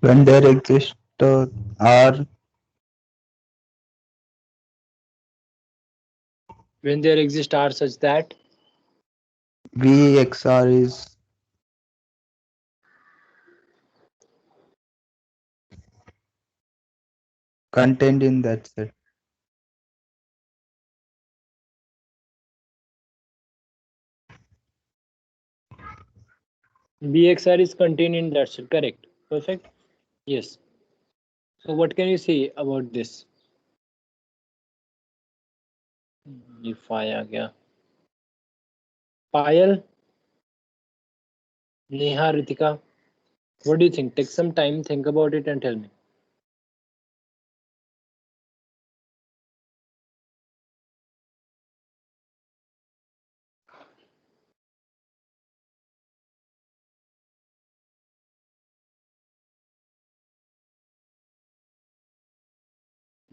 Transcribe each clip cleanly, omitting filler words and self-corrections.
When there exists R, When there exist R such that VXR is contained in that set. BXR is contained in that set. Correct. Perfect. Yes. So what can you say about this? ये फाय आ गया. Payal, Neha, Ritika, what do you think? Take some time, think about it, and tell me.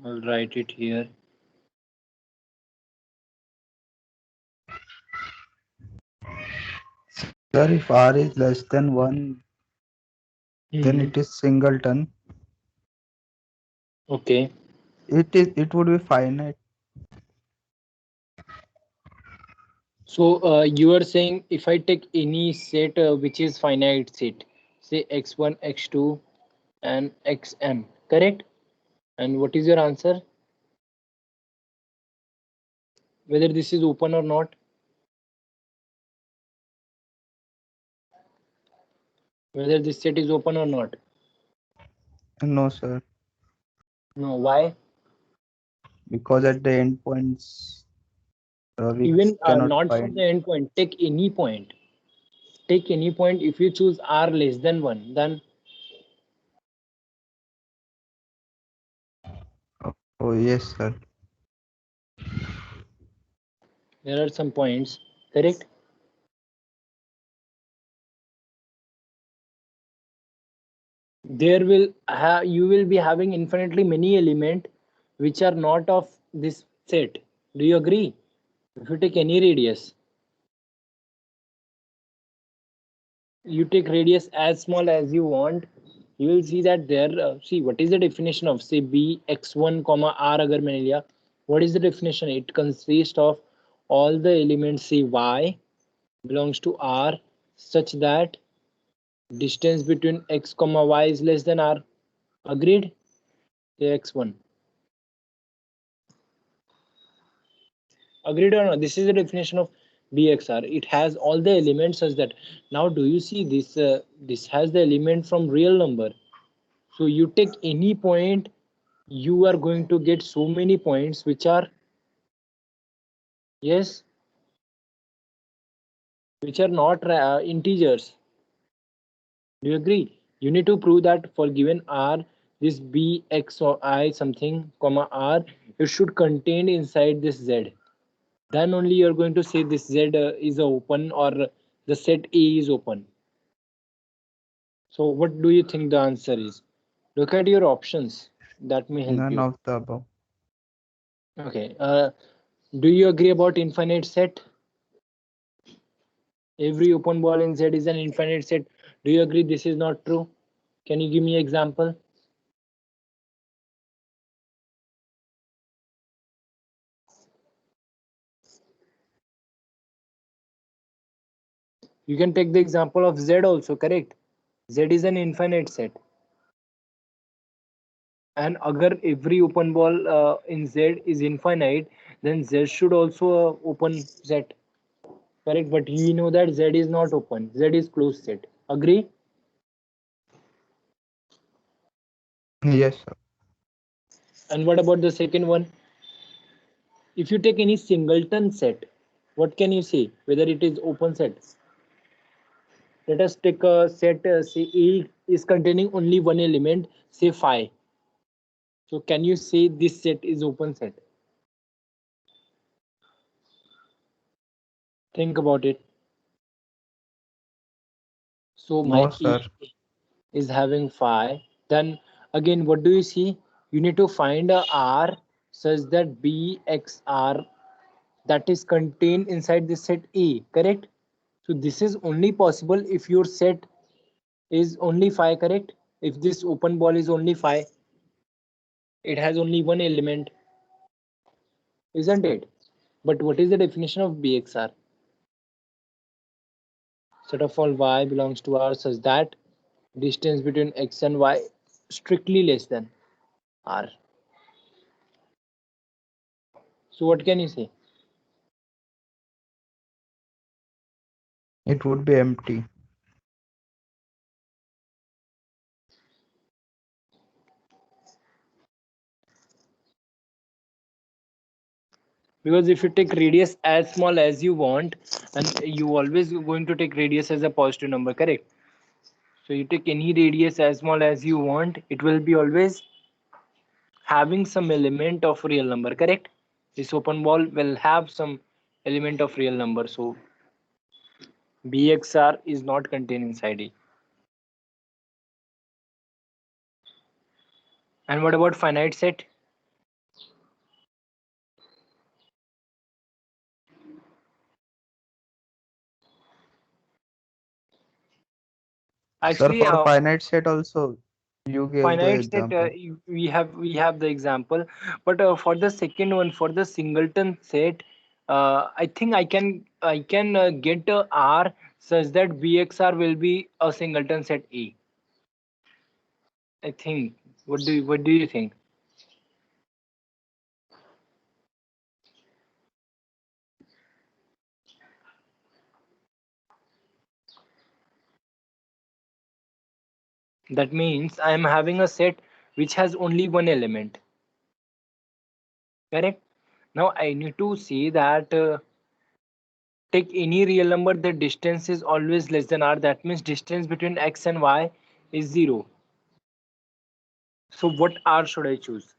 I'll write it here. Sir, if R is less than 1, then Hmm. it is singleton. Okay. It would be finite. So you are saying if I take any set which is finite set, say x1, x2, and xm, correct? And what is your answer? Whether this is open or not? Whether this set is open or not? No, sir, No. Why? because at the endpoints we Even cannot not for the find. endpoint. Take any point. Take any point. If you choose r less than one, then Oh, yes, sir. there are some points. Correct. There will you will be having infinitely many element which are not of this set. Do you agree? If you take any radius, you take radius as small as you want, you will see that there see what is the definition of say b x1 comma r agar maine liya, what is the definition? It consists of all the elements say y belongs to r such that distance between x comma y is less than r. Agreed? Say x1. Agreed or not? This is the definition of bxr. It has all the elements such that now do you see this this has the element from real number. So you take any point, you are going to get so many points which are, yes, which are not integers. Do you agree? You need to prove that for given r, this b x or I something comma r, it should contain inside this z. Then only you are going to say this z is open or the set A is open. So what do you think the answer is? Look at your options. That may help None you. of the above. Okay. Do you agree about infinite set? Every open ball in Z is an infinite set. Do you agree this is not true? Can you give me an example? You can take the example of Z also, correct? Z is an infinite set. And agar every open ball in Z is infinite, then Z should also open set. Correct, but we know that Z is not open. Z is closed set. Agree? Yes, sir. And what about the second one? If you take any singleton set, what can you say? Whether it is open set? Let us take a set, say A is containing only one element, say phi. So can you say this set is open set? Think about it. So my No, A sir. is having phi. Then again, what do you see? You need to find a R such that B X R that is contained inside the set A, correct? So this is only possible if your set is only phi, correct? If this open ball is only phi, it has only one element, isn't it? But what is the definition of BXR? Set of all y belongs to R such that distance between x and y strictly less than R. So what can you say? It would be empty. Because if you take radius as small as you want, and you always going to take radius as a positive number, correct? So you take any radius as small as you want, it will be always having some element of real number, correct? This open ball will have some element of real number, so BXR is not contained inside it. And what about finite set? Sir, Actually, for finite set also, you gave the finite set, example. we have the example, but for the second one, for the singleton set, I think I can get R such that BXR will be a singleton set A. I think. What do you think? That means I am having a set which has only one element. Correct. Now I need to say that take any real number, the distance is always less than R. That means distance between x and y is 0. So what R should I choose?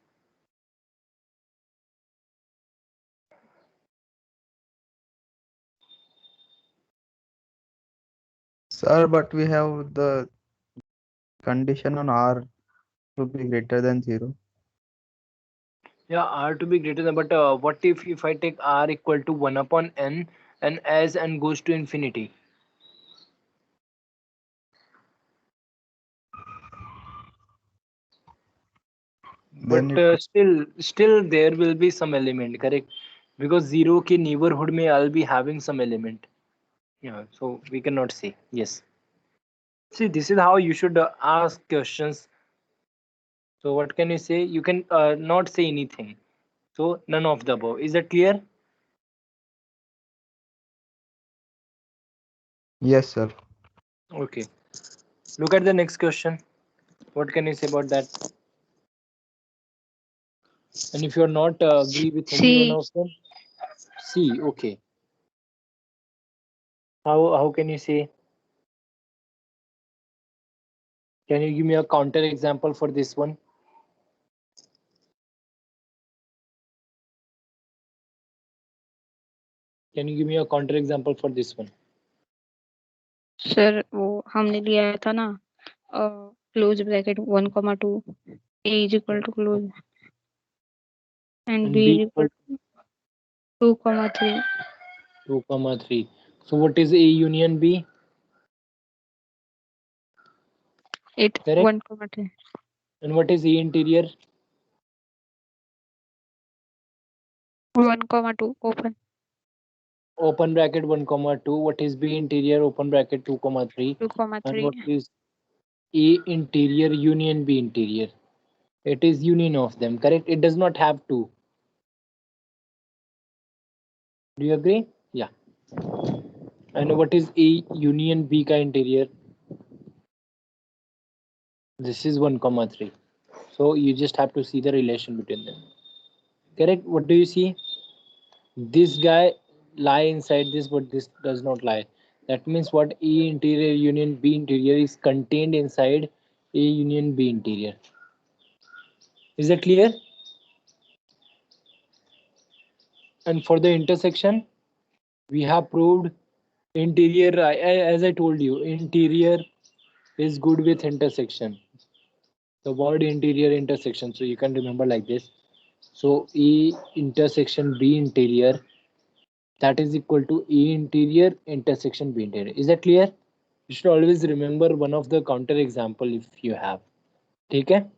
Sir, but we have the condition on R to be greater than 0. Yeah, R to be greater than, but what if I take R equal to 1 upon n, and as n goes to infinity? Then But it still there will be some element, correct? Because 0 ke neighborhood mein I'll be having some element. Yeah, so we cannot say. Yes. See, this is how you should ask questions. So what can you say? You can not say anything. So none of the above. Is that clear? yes, sir. Okay. Look at the next question. What can you say about that? And if you're not agree with any one C. of them, C. Okay. How can you say? Can you give me a counter example for this one? Can you give me a counter example for this one? Sir वो हमने लिया था ना close bracket 1,2 a is equal to close and And b B is equal equal to 2,3. to 2, 3. So what is A union B? It Correct. 1,3. And what is A interior? 1,2 open. Open bracket 1, 2. What is B interior? Open bracket 2, 3. And 2,3. what is A interior union B interior? It is union of them, correct? It does not have two. Do you agree? Yeah. And what is A union B ka interior? This is 1, 3. So you just have to see the relation between them. Correct? What do you see? This guy lie inside this, but this does not lie. That means what? A interior union B interior is contained inside A union B interior. Is that clear? And for the intersection, we have proved interior, as I told you, interior is good with intersection. The word interior intersection, so you can remember like this. So A intersection B interior, that is equal to A interior intersection B interior. Is that clear? You should always remember one of the counter example if you have. ठीक है.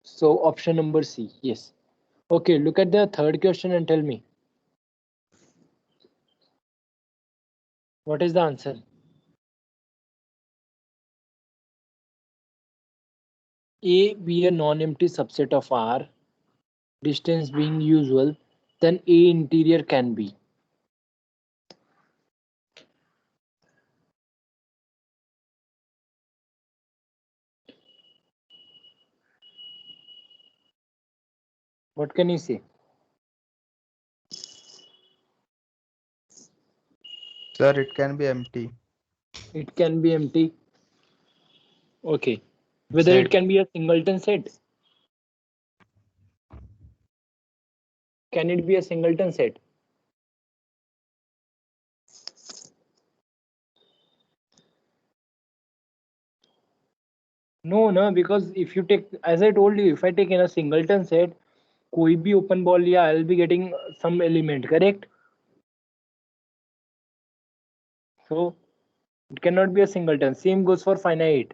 So option number C. Yes. Okay, look at the third question and tell me. What is the answer? A be a non-empty subset of R, distance being usual, then A interior can be. What can you say? Sir, it can be empty. It can be empty. Okay. Whether Set. it can be a singleton set? Can it be a singleton set? No, because if you take, as I told you, if I take in a singleton set, कोई भी open ball लिया, I'll be getting some element, correct? So it cannot be a singleton. Same goes for finite.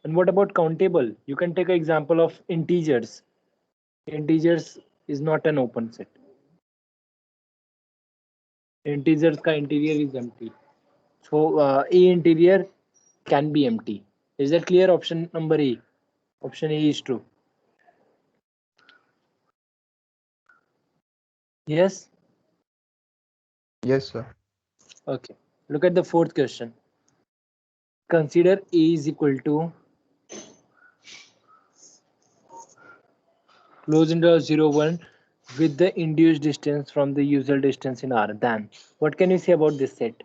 And what about countable? You can take an example of integers. Integers is not an open set. Integers ka interior is empty. So A interior can be empty. Is that clear? Option number A. Option A is true. Yes? Yes, sir. Okay. Look at the fourth question. Consider A is equal to close interval 0, 1 with the induced distance from the usual distance in R. Then what can you say about this set?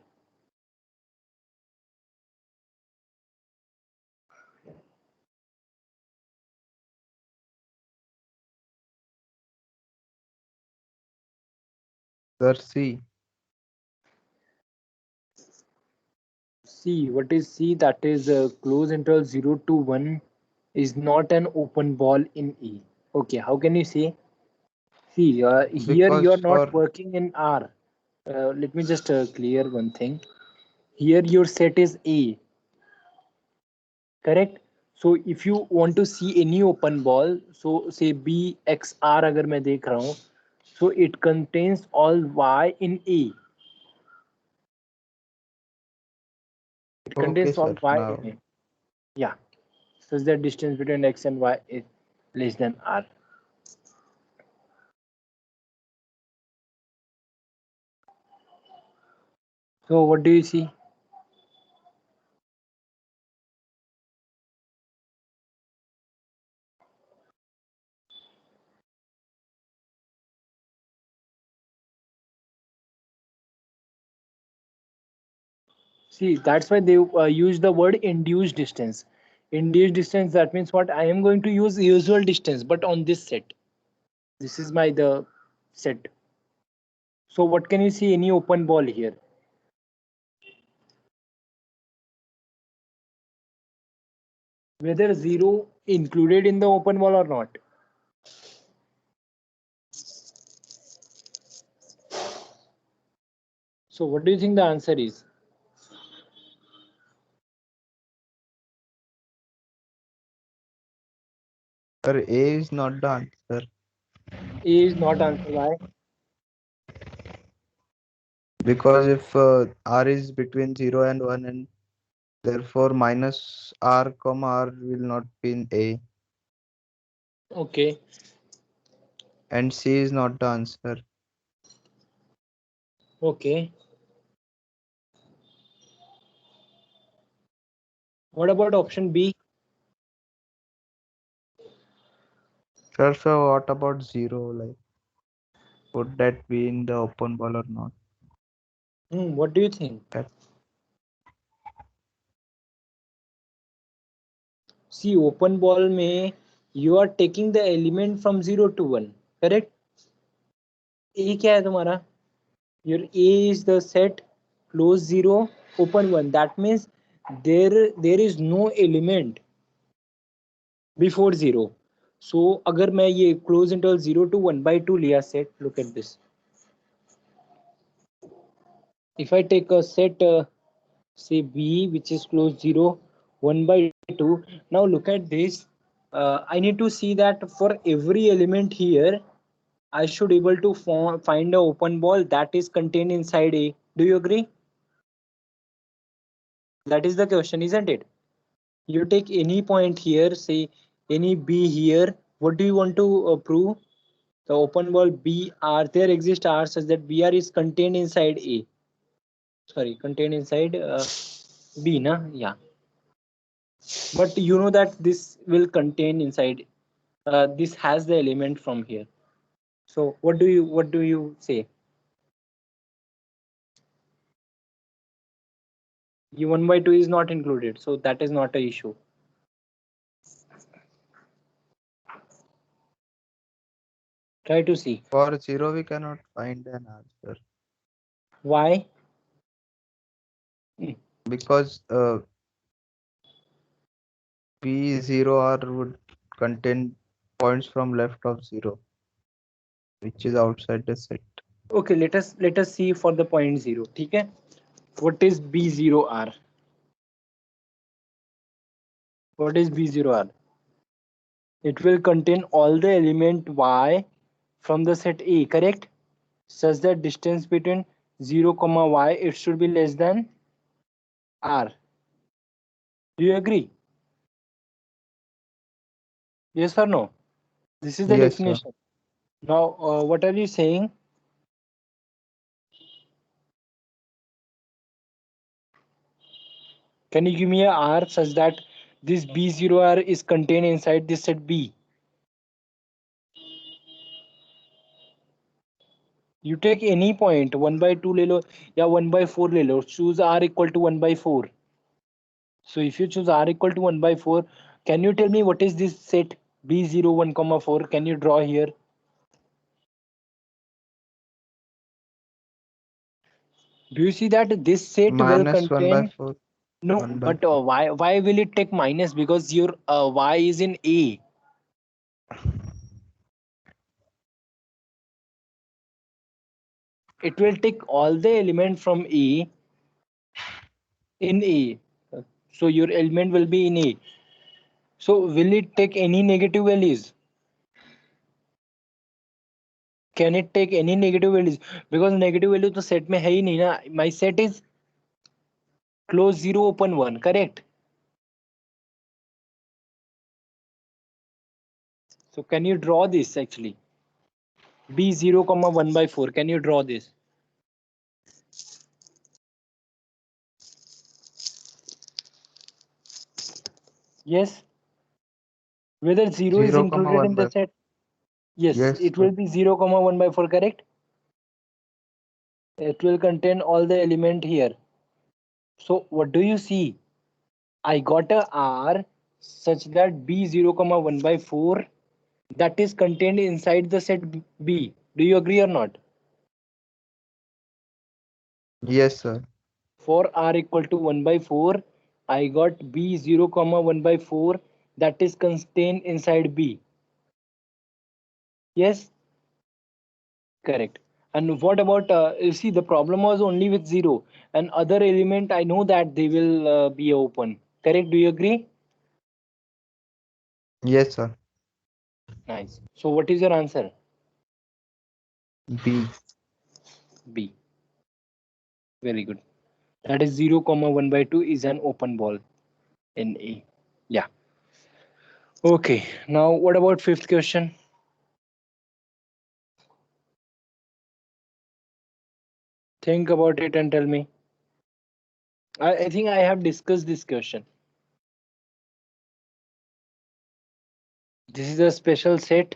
Sir, C. C. What is C? That is close interval 0 to 1 is not an open ball in E. Okay, how can you say? See, here you are Because not for working in R. Let me just clear one thing. Here your set is A, correct? So if you want to see any open ball, so say BXR अगर मैं देख रहा हूँ, so it contains all Y in A. It okay, contains all sir. Y Now, in A. Yeah. Such that distance between X and Y is less than R. So what do you see? See, that's why they use the word induced distance. Induced distance, that means what? I am going to use usual distance, but on this set. This is my the set. So what can you see? Any open ball here? Whether 0 included in the open ball or not. So what do you think the answer is? sir, A is not the answer. A is not answer. Why? Because if R is between 0 and 1, and therefore minus R comma R will not be in A. Okay. And C is not the answer. Okay. What about option B? Sir, so what about 0? Like, would that be in the open ball or not? What do you think? That See, open ball में you are taking the element from 0 to 1, correct? A क्या है तुम्हारा? Your A is the set close 0, open 1. That means there is no element before 0. So अगर मैं ये close interval 0 to 1/2 लिया set, look at this. If I take a set say B which is close 0, 1/2 2. Now look at this. I need to see that for every element here, I should able to find a open ball that is contained inside A. Do you agree? That is the question, isn't it? You take any point here, say any B here. What do you want to prove? The open ball BR, there exists R such that BR is contained inside A. Sorry, contained inside B, na? Yeah. But you know that this will contain inside. This has the element from here. So what do you say? U 1 by 2 is not included, so that is not an issue. Try to see. For 0, we cannot find an answer. Why? Because B0R would contain points from left of 0, which is outside the set. Okay, let us see for the point 0. Okay? What is B0R? What is B0R? It will contain all the element Y from the set A, correct? Such that distance between 0, Y, it should be less than R. Do you agree? Yes or no? This is the Yes, sir. definition. Now, what are you saying? Can you give me a R such that this B0R is contained inside this set B? You take any point, 1 by 2 ले लो या 1 by 4 ले लो. Choose R equal to 1 by 4. So if you choose R equal to 1 by 4, can you tell me what is this set B0, 1, 4? Can you draw here? Do you see that this set will Minus 1 by contain? 4. No, 1 by but 4. why will it take minus? Because your Y is in A. It will take all the element from A in A. So your element will be in A. So will it take any negative values? Can it take any negative values? Because negative value तो set में है ही नहीं ना. My set is close 0, open 1, correct? So can you draw this actually? B0, 1 by 4. Can you draw this? Yes. Whether 0 is 0, included 1 in the by set? Yes, Yes, it sir. will be 0, 1 by 4, correct? It will contain all the element here. So what do you see? I got a R such that B0, 1 by 4 that is contained inside the set B. Do you agree or not? Yes, sir. For R equal to 1 by 4, I got B0, 1 by 4 that is contained inside B. Yes? Correct. And what about, you see, the problem was only with 0. And other element, I know that they will be open. Correct? Do you agree? Yes, sir. Nice. So what is your answer? B. B. Very good. That is 0, 1 by 2 is an open ball in A. Yeah. Okay. Now what about fifth question? Think about it and tell me. I think I have discussed this question. This is a special set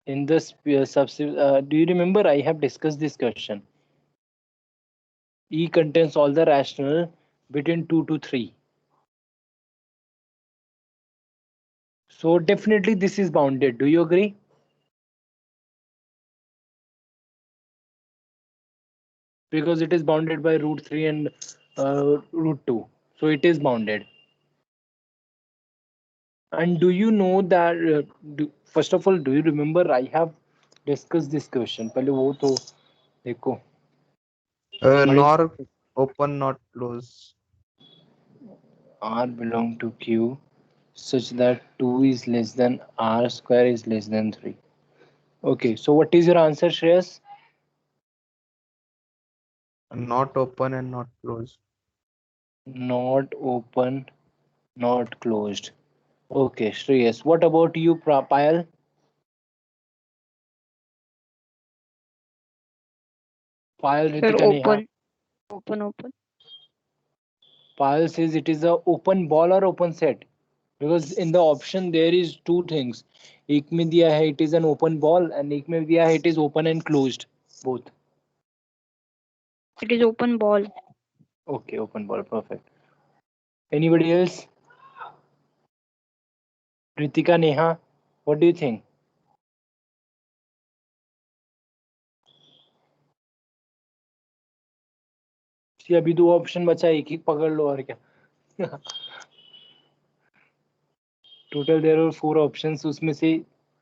in this do you remember I have discussed this question? E contains all the rational between 2 to 3. So definitely this is bounded. Do you agree? Because it is bounded by root 3 and root 2. So it is bounded. And do you know that, first of all, do you remember I have discussed this question? पहले वो तो देखो. What is Nor open, not close. R belong to Q such that 2 is less than R square is less than 3. Okay, so what is your answer, Shreyas? Not open and not closed. Not open, not closed. Okay, Shreyas. What about you, Payal? Payal, Sir, Ritika, Neha. open. Payal says it is a open ball or open set. Because in the option there is two things. एक में दिया है it is an open ball and एक में दिया है it is open and closed. Both. It is open ball. Okay, open ball. Perfect. Anybody else? Ritika, Neha, what do you think? See, अभी दो ऑप्शन बचा है, एक ही पकड़ लो और क्या. टोटल देयर आर 4 ऑप्शंस, उसमें से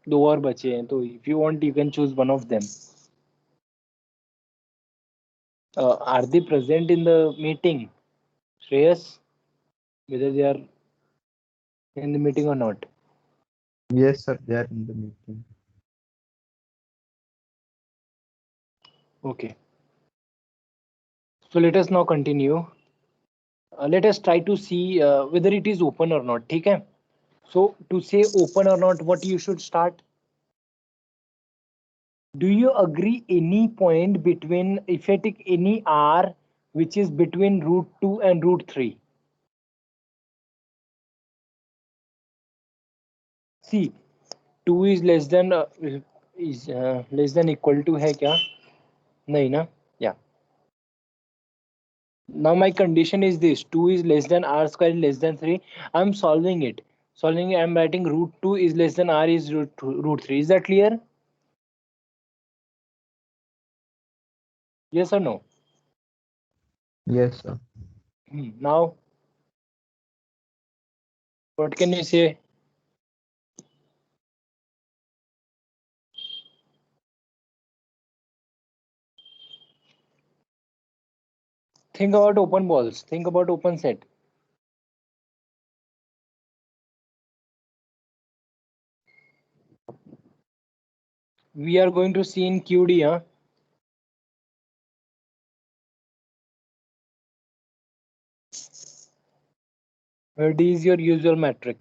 दो और बचे हैं, तो if you want you can choose one of them. Are they present in the meeting, Shreyas? Whether they are in the meeting or not? Yes, sir, they are in the meeting. Okay. So let us now continue. Let us try to see whether it is open or not. ठीक है? So to say open or not, what you should start? Do you agree any point between, if I take any r which is between root 2 and root 3? See, 2 is less than equal to है क्या? नहीं ना? Yeah. Now my condition is this: 2 is less than r square is less than 3. I'm solving it. I'm writing root 2 is less than r is root 3. Is that clear? Yes or no? Yes, sir. Now, what can you say? Think about open balls. Think about open set. We are going to see in QD, huh? Where D is your usual metric.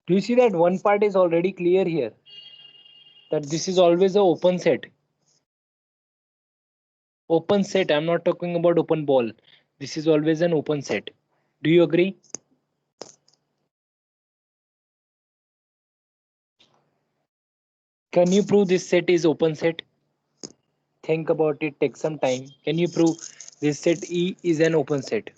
Do you see that one part is already clear here? That this is always an open set. Open set, I'm not talking about open ball. This is always an open set. Do you agree? Can you prove this set is open set? Think about it, take some time. Can you prove this set E is an open set?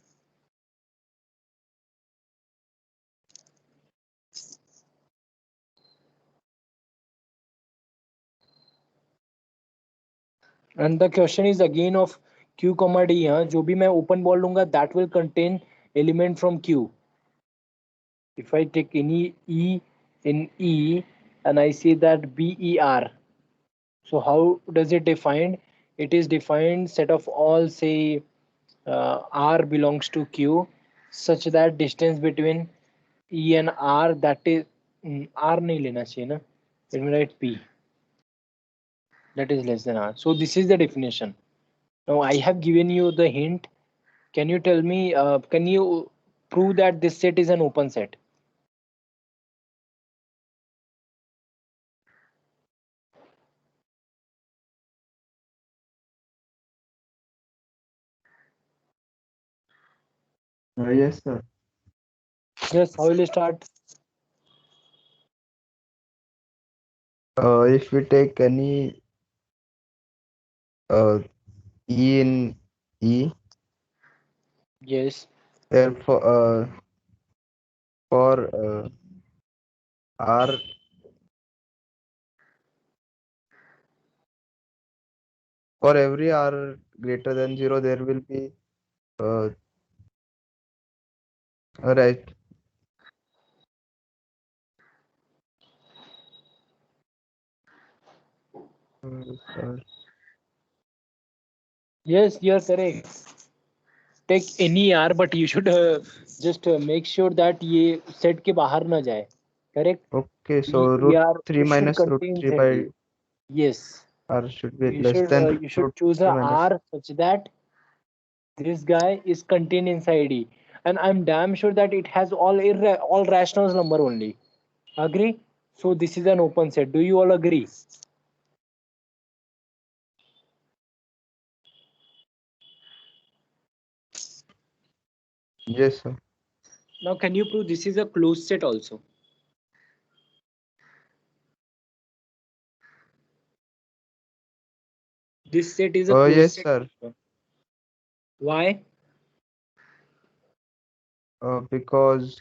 And the question is again of Q comma D. जो भी मैं open ball लूंगा, that will contain element from Q. If I take any E in E and I say that BER, so how does it define? It is defined set of all, say R belongs to Q such that distance between E and R, that is R नहीं लेना चाहिए ना, let me write P, that is less than R. So this is the definition. Now I have given you the hint. Can you tell me, can you prove that this set is an open set? Yes, sir. Yes, how will you start? If we take any E in E, Yes. therefore for R, for every R greater than 0, there will be right. Sir. Yes, you're correct. Take any R, but you should just make sure that ये set के बाहर ना जाए. Correct? Okay, so root ER 3 it should minus root contain 3 inside by you. Yes. r should be You less should than you should root choose 3 a minus. R such that this guy is contained inside E, and I'm damn sure that it has all rationals number only. Agree? So this is an open set. Do you all agree? Yes, sir. Now can you prove this is a closed set also? This set is a Oh, closed yes, set sir. also. Why? Because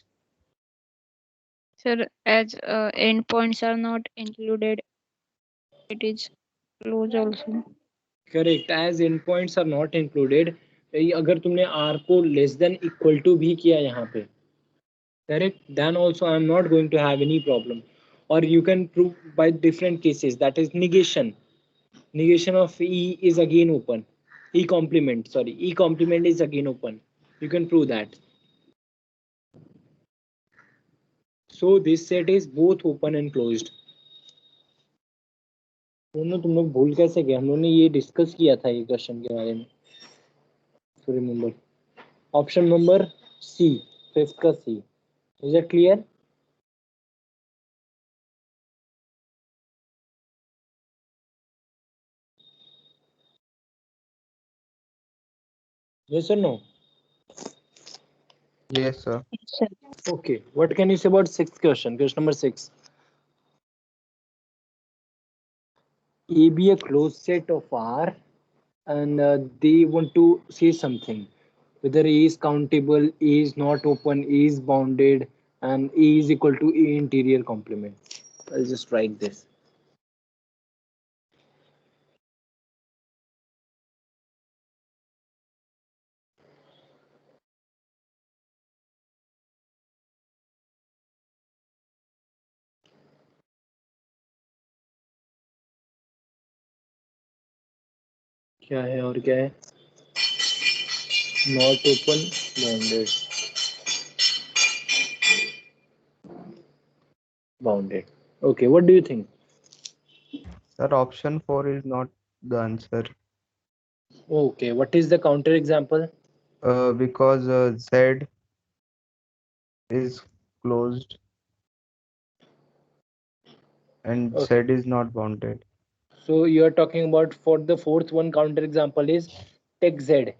Sir, as endpoints are not included, it is closed also. Correct. As endpoints are not included, अगर तुमने R को less than equal to भी किया यहाँ पे, correct, then also I am not going to have any problem. Or you can prove by different cases, that is negation. Negation of E is again open. E complement, sorry, E complement is again open. You can prove that. So this set is both open and closed. दोनों तुम लोग भूल कैसे गए? हम लोगों ने ये डिस्कस किया था ये क्वेश्चन के बारे में. So remember. Option number C, fifth का C. Is it clear? Yes or no? yes, sir. Yes, sir. Okay. What can you say about sixth question? Question number 6. A be a closed set of R, and they want to say something. Whether A is countable, A is not open, A is bounded, and A is equal to A interior complement. I'll just write this. क्या है और क्या है? Not open, bounded. Bounded. Okay, what do you think? Sir, option 4 is not the answer. Okay, what is the counter example? Because Z is closed and Okay. Z is not bounded. So you are talking about for the fourth one counter example is take Z,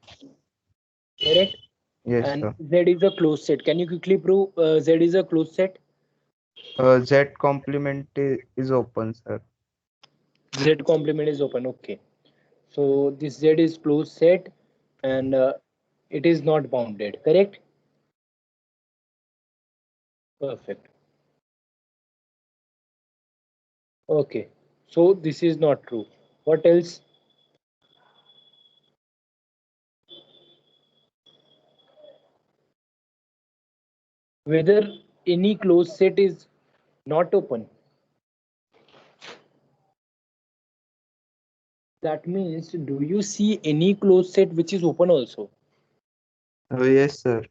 correct? Yes, And sir. Z is a closed set. Can you quickly prove Z is a closed set? Z complement is open, sir. Z complement is open. Okay. So this Z is closed set, and it is not bounded. Correct? Perfect. Okay. So this is not true. What else? Whether any closed set is not open. That means, do you see any closed set which is open also? Yes, sir.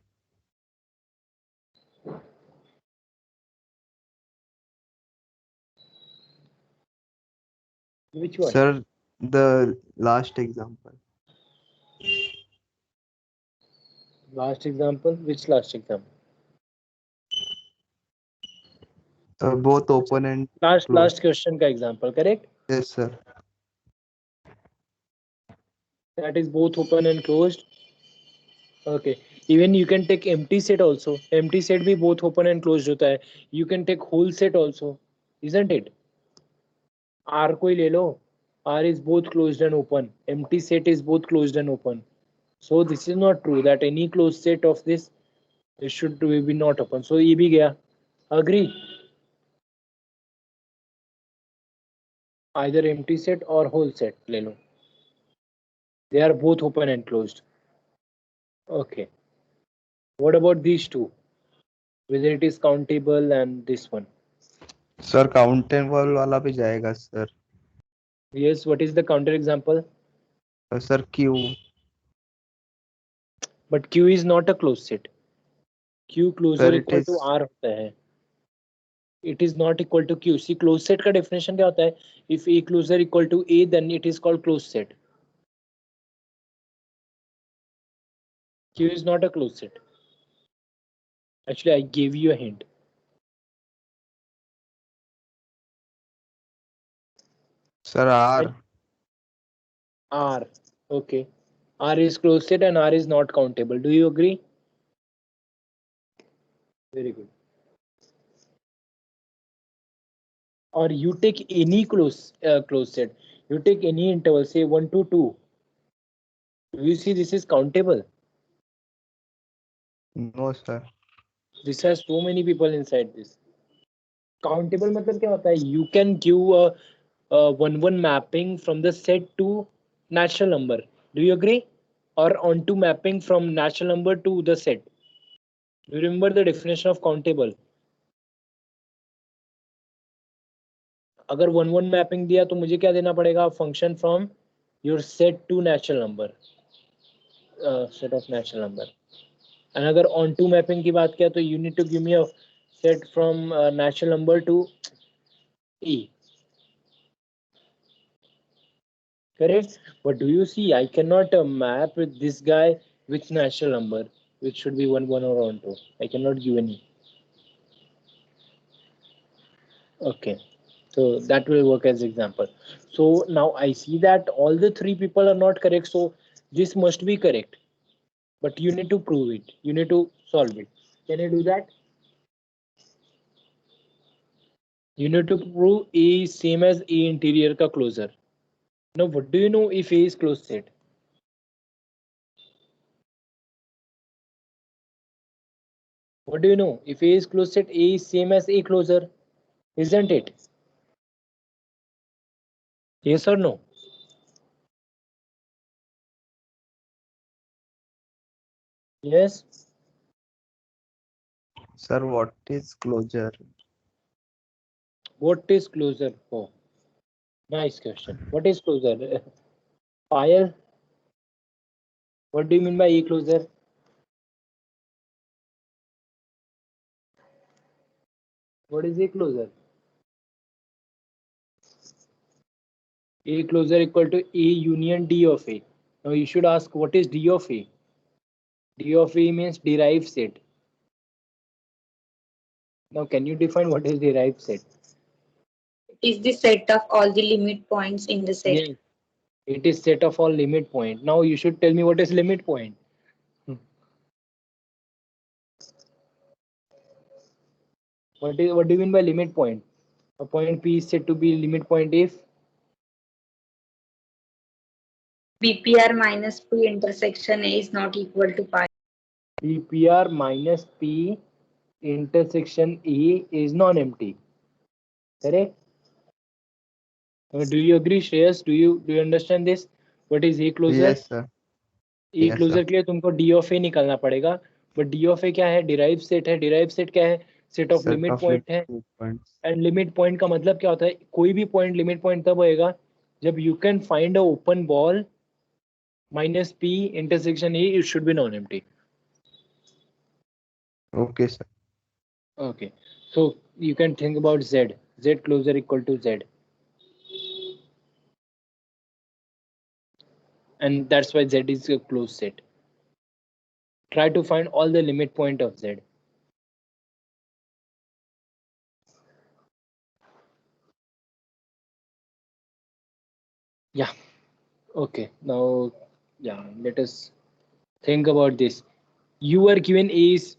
Which one? Sir, the last example. Last example. Which last example? Both open and Last closed. question का example. Correct? Yes, sir. That is both open and closed. Okay. Even you can take empty set also. Empty set भी both open and closed होता है. You can take whole set also, isn't it? R कोई ले लो. R is both closed and open. Empty set is both closed and open. So this is not true that any closed set of this should be not open. So ये भी गया. Agree? Either empty set or whole set ले लो. They are both open and closed. Okay. What about these two? Whether it is countable and this one. Sir, countable वाला भी जाएगा, sir. Yes, what is the counter example? Sir, Q. But Q is not a closed set. Q closer Sir, it equal to is. R होता है. It is not equal to Q. See, closed set का definition क्या होता है? If A closer equal to A, then it is called closed set. Q is not a closed set. Actually, I gave you a hint. Sir, R. R. Okay. R is closed set and R is not countable. Do you agree? Very good. Or you take any closed set. You take any interval, say 1 to 2. Do you see this is countable? No, sir. This has so many people inside this. Countable मतलब क्या होता है? You can give a 1-1 mapping from the set to natural number. Do you agree? Or onto mapping from natural number to the set. Do you remember the definition of countable? अगर 1-1 mapping दिया तो मुझे क्या देना पड़ेगा? Function from your set to natural number, set of natural number. And अगर onto mapping की बात किया तो you need to give me a set from natural number to E. Correct? But do you see, I cannot map with this guy with natural number, which should be 1-1 or on 2. I cannot give any. Okay, so that will work as example. So now I see that all the three people are not correct, so this must be correct, but you need to prove it, you need to solve it. Can you do that? You need to prove A is same as A interior ka closer. Now what do you know if A is closed set? What do you know if A is closed set? A is same as A closer, isn't it? Yes or no? Yes. Sir, what is closure? What is closer? Oh, nice question. What is closer? Payal, what do you mean by A closer? What is A closer? A closer equal to A union D of A. Now you should ask what is D of A? D of A means derived set. Now can you define what is derived set? Is the set of all the limit points in the set. Yes. It is set of all limit point. Now you should tell me what is limit point. What do you mean by limit point? A point P is said to be limit point if BPR minus P intersection A is not equal to pi. PPR minus P intersection A is non-empty. Correct? Do you agree, Shreyas? Do you understand this? What is A closer? Yes, sir. A Yes, closer sir. के लिए तुमको D of A निकालना पड़ेगा. But D of A क्या है? Derived set है. Derived set क्या है? Set of Set limit of point है. limit points. And limit point का मतलब क्या होता है? कोई भी point limit point तब होएगा जब you can find a open ball minus P intersection A, it should be non-empty. Okay, sir. Okay, so you can think about Z. Z closer equal to Z. And that's why Z is a closed set. Try to find all the limit point of Z. Yeah. Okay. Now, yeah, let us think about this. You are given A is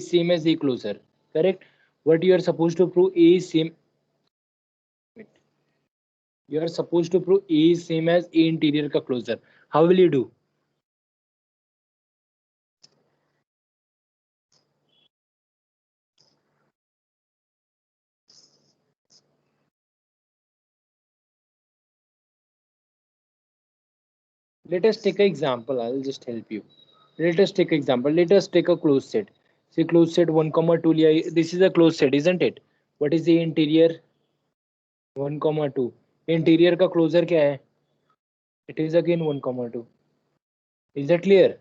same as A closer. Correct? What you are supposed to prove A is same. You are supposed to prove A is same as A interior ka closer. How will you do? Let us take an example. I'll just help you. Let us take example. Let us take a closed set. Say closed set 1, 2 लिया. This is a closed set, isn't it? What is the interior? 1,2. Interior का closure क्या है? It is again 1,2. Is that clear?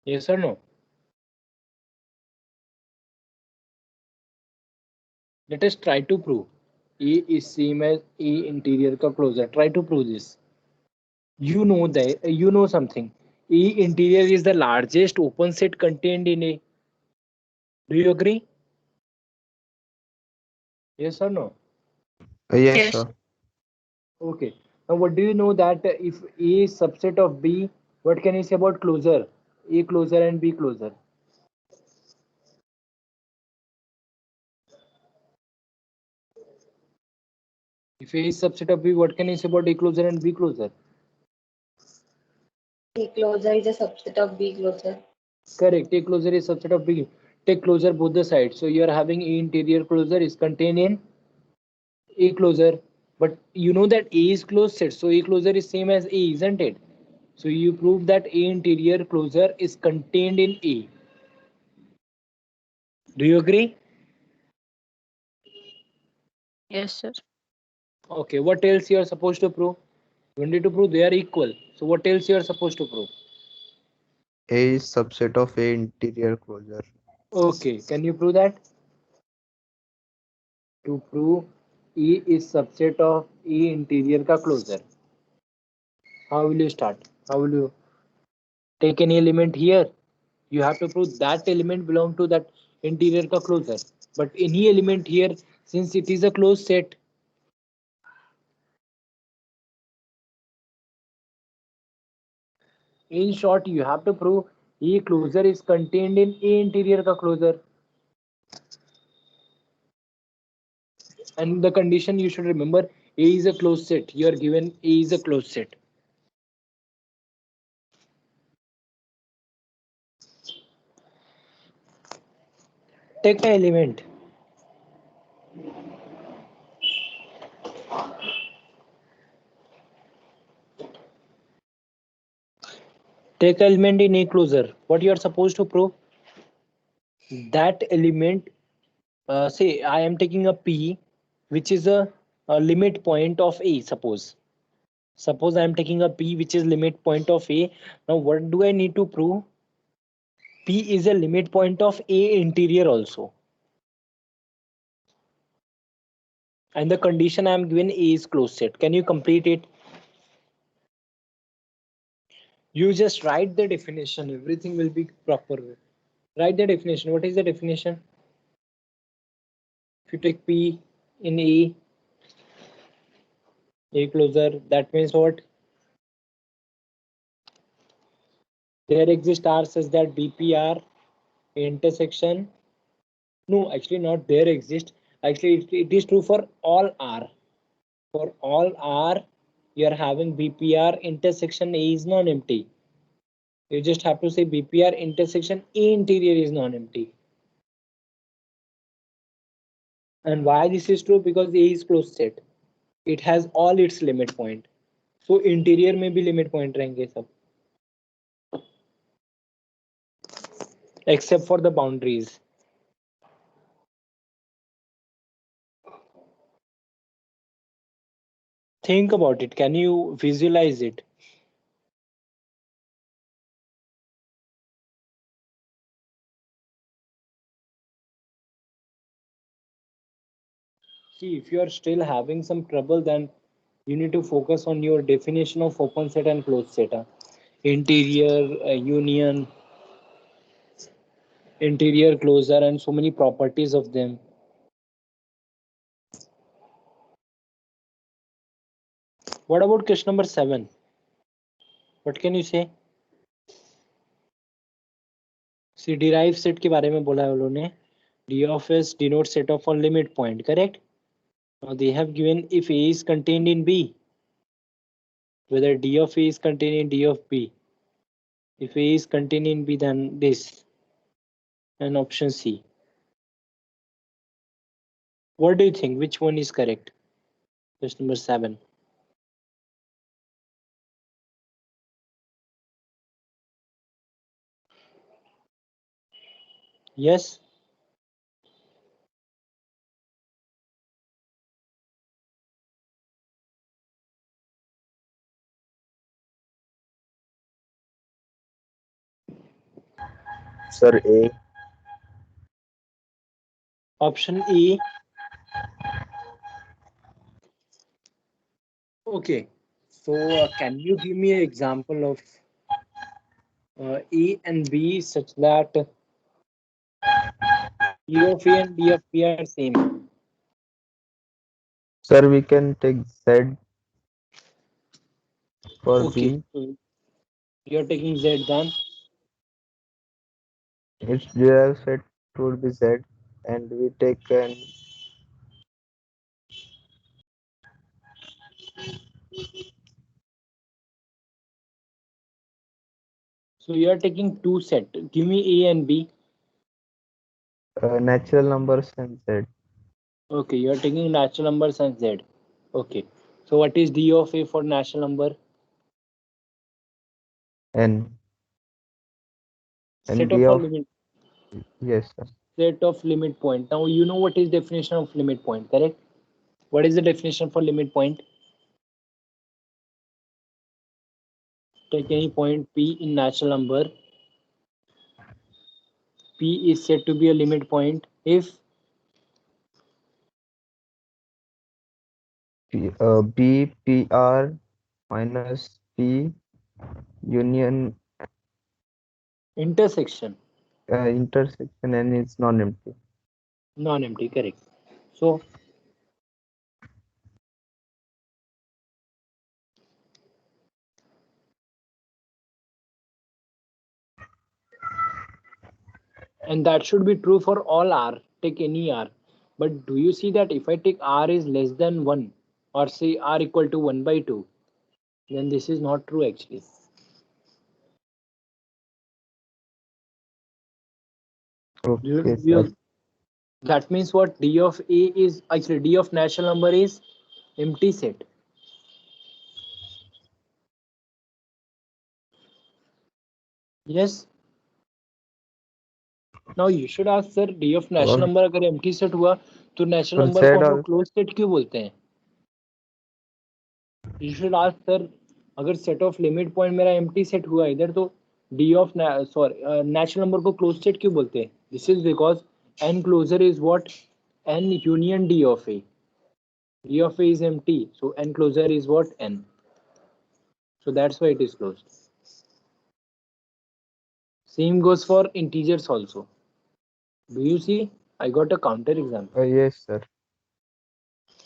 Yes or no? Let us try to prove E is same as E interior का closure. Try to prove this. You know that you know something. E interior is the largest open set contained in A. Do you agree? Yes or no? Yes, Yes. sir. Okay. Now what do you know that if A is subset of B, what can you say about closure? A closure and B closure. If A is subset of B, what can you say about A closure and B closure? A closure is a subset of B closure. Correct. A closure is subset of B. Take closure both the sides. So you are having A interior closure is contained in A closure. But you know that A is closed set. So A closure is same as A, isn't it? So you prove that A interior closure is contained in A. Do you agree? Yes, sir. Okay. What else you are supposed to prove? You need to prove they are equal. So what else you are supposed to prove? A is subset of A interior closure. Okay. Can you prove that? To prove E is subset of E interior का closure. How will you start? How will you take any element here? You have to prove that element belong to that interior का closure. But any element here, since it is a closed set, in short, you have to prove A closure is contained in A interior का closure. And the condition you should remember, A is a closed set. You are given A is a closed set. Take an element. Take an element in A closure. What you are supposed to prove? That element, say I am taking a P, which is a limit point of A. Suppose I am taking a P, which is limit point of A. Now what do I need to prove? P is a limit point of A interior also. And the condition I am given A is closed set. Can you complete it? You just write the definition. Everything will be proper. Write the definition. What is the definition? If you take P in A closure, that means what? There exists R such that BPR intersection. No, actually not there exist. Actually, it is true for all R. For all R, you are having BPR intersection A is non-empty. You just have to say BPR intersection A interior is non-empty. And why this is true? Because A is closed set. It has all its limit point. So interior में भी limit point रहेंगे सब. Except for the boundaries. Think about it. Can you visualize it? See, if you are still having some trouble, then you need to focus on your definition of open set and closed set. Interior, union, interior closure, and so many properties of them. What about question number 7? What can you say? See, derived set के बारे में बोला है उन्होंने. D of S denotes set of one limit point, correct? Now they have given if A is contained in B, whether D of A is contained in D of B. If A is contained in B, then this, and option C. What do you think? Which one is correct? Question number 7. Yes. Sir, A. Option A. Okay. So can you give me an example of A and B such that D of A and D of B are same? Sir, we can take Z for Okay. B. So you're taking Z then. Its derived set would be Z, and we take an So you're taking two set. Give me A and B. natural numbers and Z. Okay, you're taking natural numbers and Z. Okay. So what is D of A for natural number? N. And Set D of a of, limit. yes, sir. Set of limit point. Now you know what is definition of limit point, correct? What is the definition for limit point? Take any point P in natural number. P is said to be a limit point if B, PR minus P union intersection intersection N is non-empty. non-empty, correct. So and that should be true for all R. Take any R. But do you see that if I take R is less than 1 or say R equal to 1 by 2, then this is not true actually. Okay, sir. That means what D of A is actually D of natural number is empty set. Yes. Now you should ask sir D of natural और number अगर empty set हुआ तो natural और number को Z हम और लोग closed set क्यों बोलते हैं? You should ask sir अगर set of limit point मेरा empty set हुआ इधर तो D of natural number को closed set क्यों बोलते हैं? This is because n closer is what? N union D of A. D of A is empty, so n closer is what? N. So that's why it is closed. Same goes for integers also. Do you see? I got a counter example yes, sir.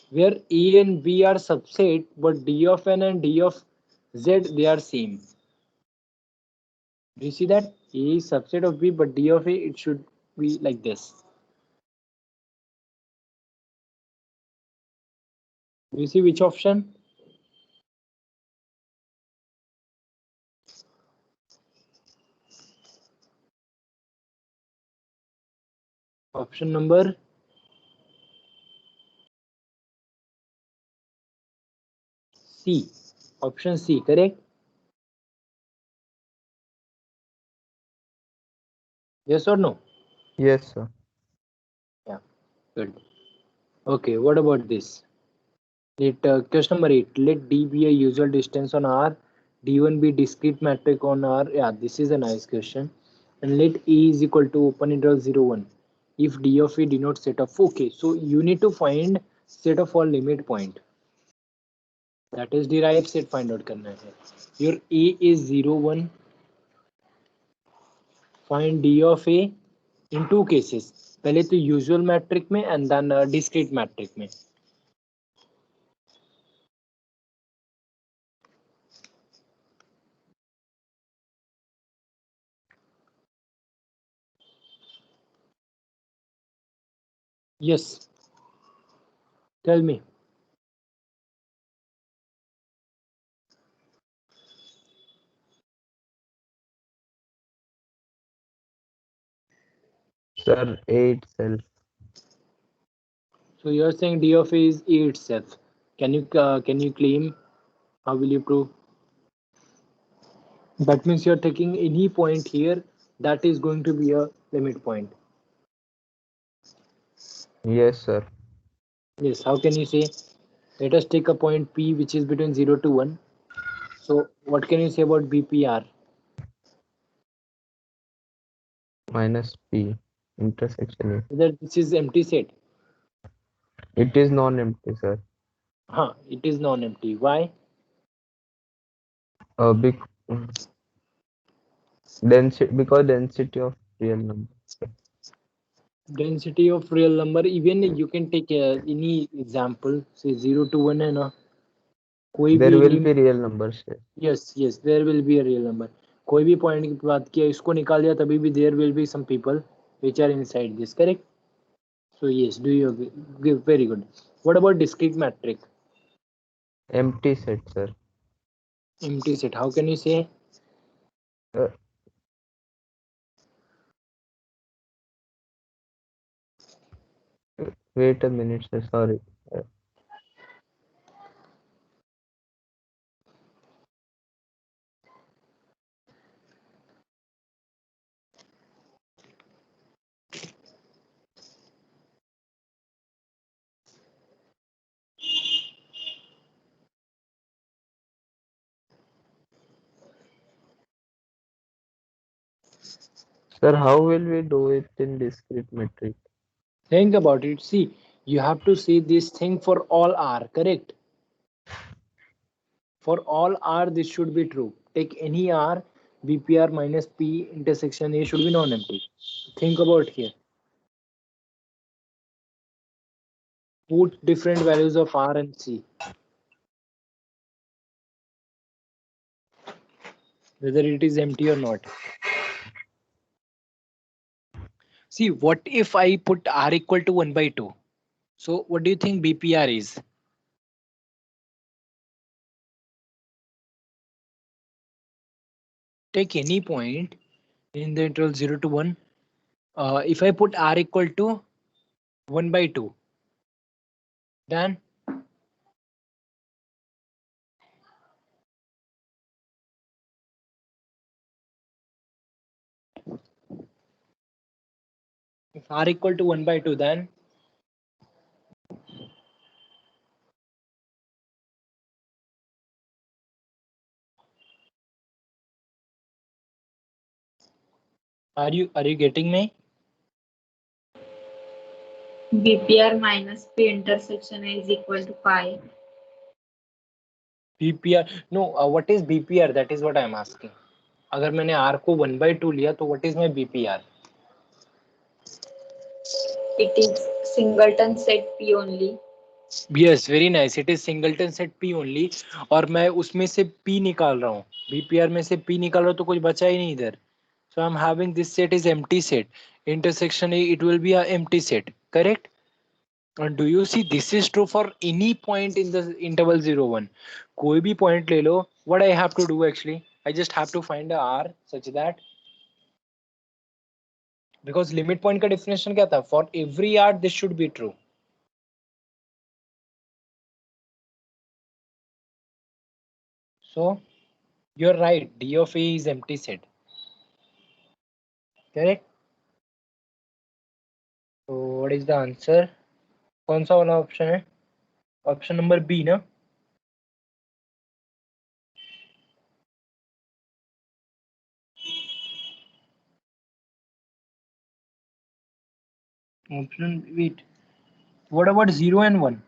where A and B are subset, but D of N and D of Z they are same. Do you see that? A is subset of B, but D of A it should be like this. Do you see which option? Option number C. Option C, correct? Yes or no? Yes, sir. Yeah, good. Okay, what about this? Question number 8. Let D be a usual distance on R, D1 be discrete metric on R. Yeah, this is a nice question. And let A is equal to open interval 0, 1. If D of A denotes set of. Okay, so you need to find set of all limit point. That is derived set find out करना है. Your A is 0, 1. Find D of A in two cases. पहले तो usual metric में and then discrete metric में. Yes. Tell me. Sir, A itself. So you're saying D of A is A itself. Can you claim? How will you prove? That means you're taking any point here that is going to be a limit point. Yes, sir. Yes. How can you say? Let us take a point P which is between 0 to 1. So what can you say about BPR? minus P intersection A. Whether this is empty set. It is non-empty, sir. It is non-empty. Why? Big density, because density of real number. Density of real number. Even you can take any example. Say 0 to 1 है ना. कोई There भी will be real numbers here. yes, there will be a real number. कोई भी point की बात किया, इसको निकाल दिया, तभी भी there will be some people which are inside this. Correct? So yes, do you agree? Very good. What about discrete matrix? Empty set, sir. Empty set. How can you say? Uh, Wait a minute, sir. Sorry. Sir, how will we do it in discrete metric? Think about it. See, you have to see this thing for all R. Correct? For all R, this should be true. Take any R, BPR minus P intersection A should be non-empty. Think about here. Put different values of R and C. Whether it is empty or not. See, what if I put R equal to 1 by 2? So what do you think BPR is? Take any point in the interval 0 to 1. If I put R equal to 1 by 2, then if R equal to 1 by 2, then are you getting me? BPR minus P intersection A is equal to pi. BPR, no, what is BPR? That is what I am asking. अगर मैंने R को 1 by 2 लिया, तो what is my BPR? It is singleton set P only. Yes, very nice. It is singleton set P only. और मैं उसमें से P निकाल रहा हूँ. BPR में से P निकाल रहा हूँ, तो कुछ बचा ही नहीं इधर. So I'm having this set is empty set. Intersection A, it will be a empty set. Correct? And do you see this is true for any point in the interval 0 1? कोई भी point ले लो. What I have to do actually? I just have to find a R such that, because limit point का definition क्या था? For every R this should be true. So you're right. D of A is empty set. Correct? So what is the answer? कौन सा वाला option है? Option number B ना? Option, wait. What about 0 and 1?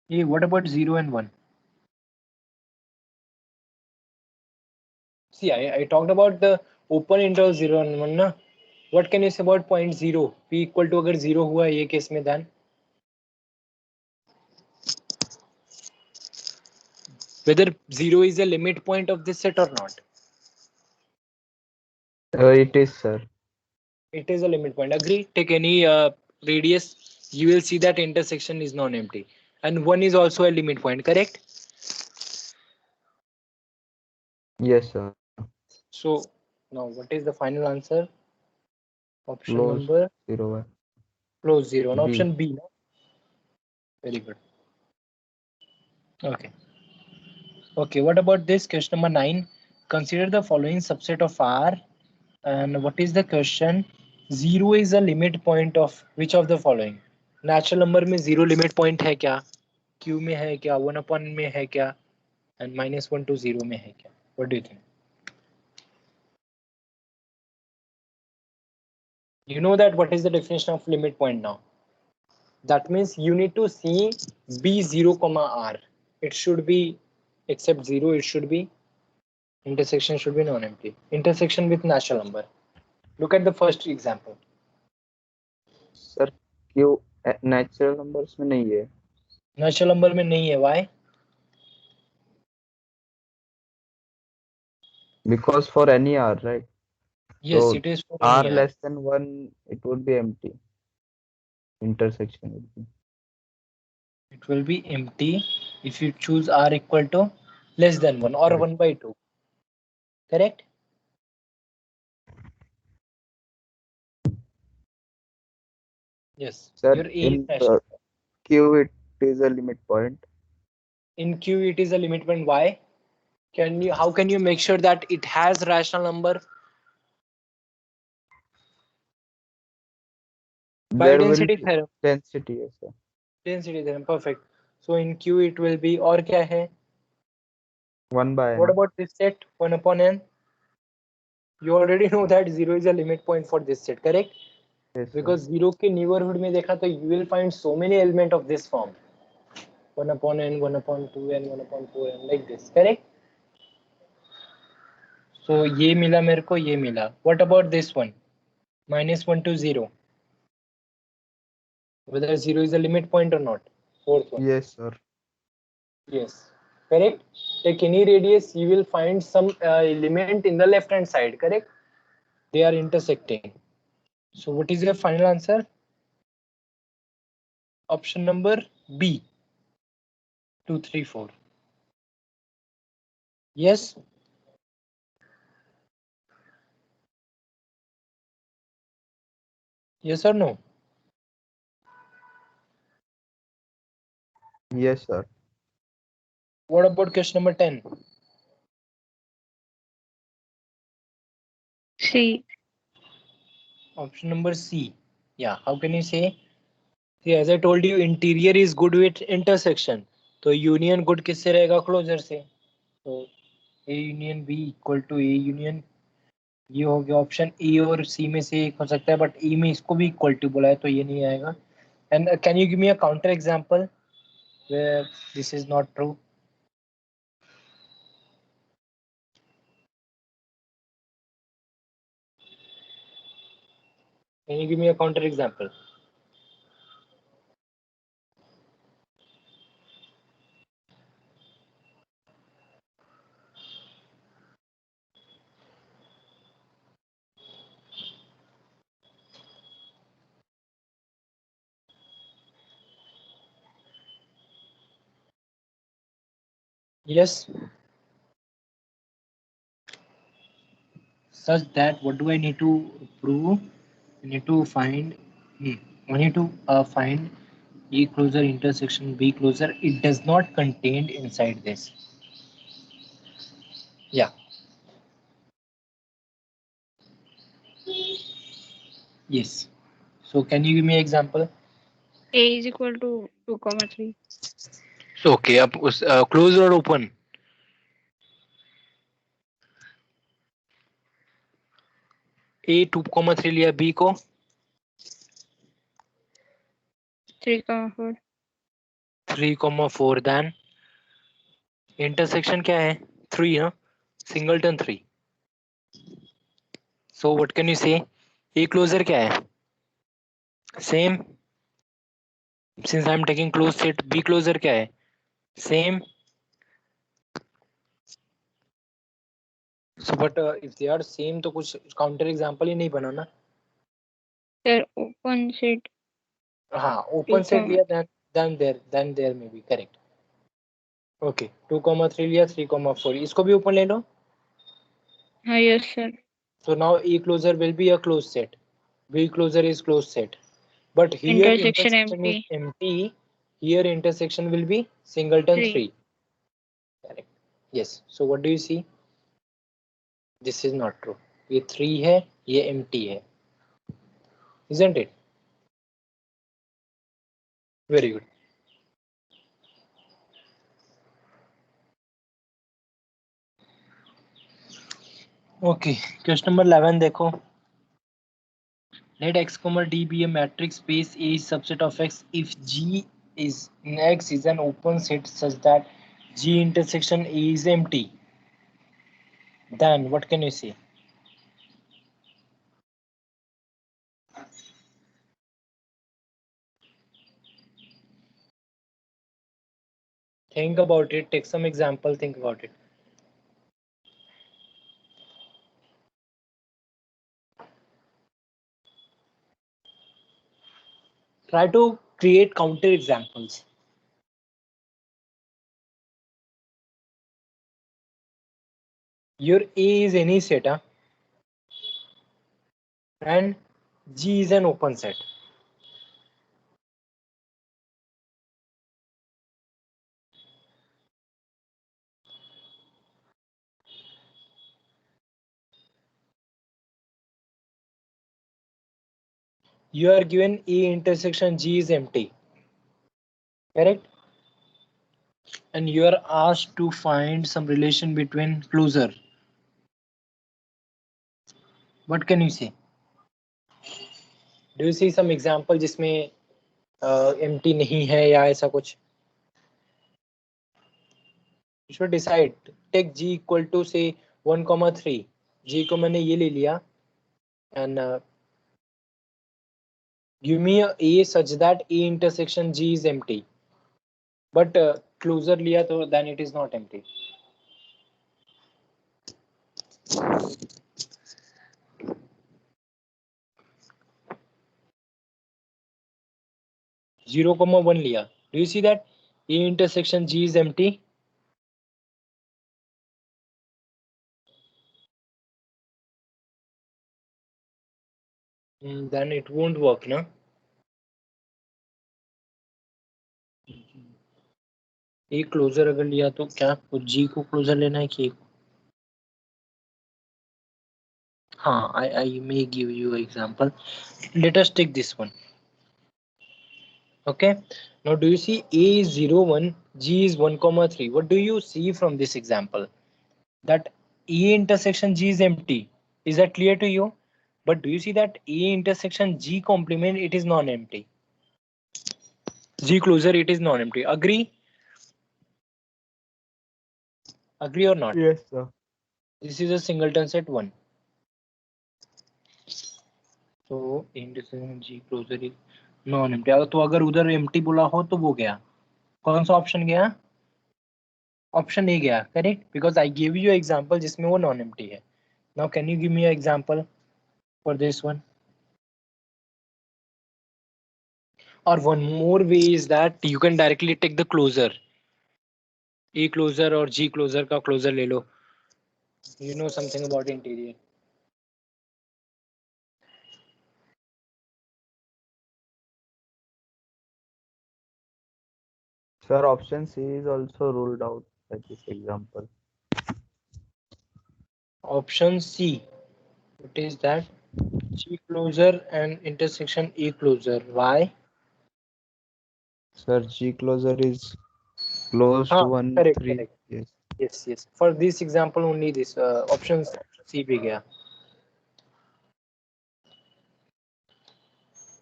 Hey, what about 0 and 1? See, I talked about the open interval 0 and 1 ना? What can you say about point 0? P equal to अगर 0 हुआ ये case में, then whether 0 is a limit point of this set or not? It is, sir. It is a limit point. Agree? Take any radius, you will see that intersection is non-empty, and 1 is also a limit point. Correct? Yes, sir. So now what is the final answer? Option Close number 0 close 0 and B. option B. No? Very good. Okay. Okay, what about this question number 9? Consider the following subset of R. And what is the question? 0 is a limit point of which of the following? Natural number में 0 limit point है क्या? Q में है क्या? 1 upon में है क्या? And -1 to 0 में है क्या? What do you think? You know that what is the definition of limit point now? That means you need to see B0, R. It should be, except 0, it should be, intersection should be non-empty. Intersection with natural number. Look at the first example. Sir क्यों natural numbers में नहीं है? Natural number में नहीं है, why? Because for any r, right? Yes, So it is for r any less than 1, it would be empty. Intersection would be. It will be empty if you choose r equal to less than 1 or Correct. 1 by 2. Correct? Yes. Sir, Your A is in natural. q it is a limit point. In Q it is a limit point. Why? How can you make sure that it has rational number? By There will density be theorem. density, yes sir. Density theorem, perfect. So in Q it will be, और क्या है? 1 by n. What about this set? 1 upon n. You already know that 0 is a limit point for this set, correct? Yes, Because 0 के neighborhood में देखा तो you will find so many elements of this form. 1 upon n, 1 upon 2n, 1 upon 4n, like this, correct? So ये मिला मेरे को, ये मिला. What about this one? -1 to 0. Whether 0 is a limit point or not. Fourth one. yes sir. Yes, correct. Take any radius, you will find some element in the left hand side, correct? They are intersecting. So what is your final answer? Option number B. 2, 3, 4. Yes. Yes or no? Yes sir. What about question number 10? C. Option number C. Yeah, how can you say? See, as I told you, interior is good with intersection. तो union good किससे रहेगा? Closer से. So A union B equal to A union. ये हो गया option ए और सी में से एक हो सकता है, बट ई में इसको भी इक्वल टू बोला है तो ये नहीं आएगा. And can you give me a counter example where this is not true? Can you give me a counter example? Yes. Such that what do I need to prove? I need to find. I need to find A closer intersection B closer. It does not contained inside this. Yeah. Yes. So can you give me an example? A is equal to 2, 3. So okay, अब उस close or open? A 2,3 लिया, B को 3, 4. 3,4. Then intersection क्या है? 3 ना, singleton 3. So what can you say? A closure क्या है? Same. Since I am taking close set. B closure क्या है? Same. So but if they are same तो कुछ काउंटर एग्जांपल ही नहीं बना ना. Sir, open set. हाँ, ओपन सेट लिया, देन देयर में बी, करेक्ट. ओके, 2,3 लिया, 3,4. इसको भी ओपन ले लो. Yes sir. So now A closer will be a closed set. B closer is closed set. But here Intersection intersection is empty. empty. Here intersection will be singleton 3. 3. Correct. Yes. So what do you see? This is not true. ये 3 है, ये empty है. Isn't it? Very good. Okay. Question number 11 देखो. Let x comma d be a matrix space A is subset of X if G is X is an open set such that G intersection A is empty. Then what can you say? Think about it. Take some example. Think about it. Try to create counter examples. Your A is any set, and G is an open set. You are given A intersection G is empty, correct? And you are asked to find some relation between closure. What can you say? Do you see some example जिसमें empty नहीं है या ऐसा कुछ? You should decide. Take G equal to say 1,3. G को मैंने ये ले लिया and give me a such that A intersection G is empty. But closure लिया तो then it is not empty. Zero comma 1 लिया. Do you see that A intersection G is empty? Then it won't work, ना? A closure अगर लिया तो क्या G को closure लेना है कि हाँ, I may give you an example. Let us take this one. Okay. Now, do you see A is 0, 1, G is 1,3? What do you see from this example? That A intersection G is empty. Is that clear to you? But do you see that A intersection G complement, it is non-empty. G closure, it is non-empty. Agree? Agree or not? Yes, sir. This is a singleton set 1. So intersection G closure is non-empty. तो अगर उधर empty बोला हो तो वो गया. कौन सा ऑप्शन गया? ऑप्शन ए गया. Correct, because I give you example जिसमें वो नॉन एम्प्टी है. Now can you give me example for this one? और one more way is that you can directly take the closure. A closure और G closure का closure ले लो. You know something about interior. Sir, option C is also ruled out at this example. Option C, it is that G closure and intersection A closure. Why? Sir, G closure is close to 1, correct, 3. correct. Yes. Yes, yes. For this example only this option C भी गया.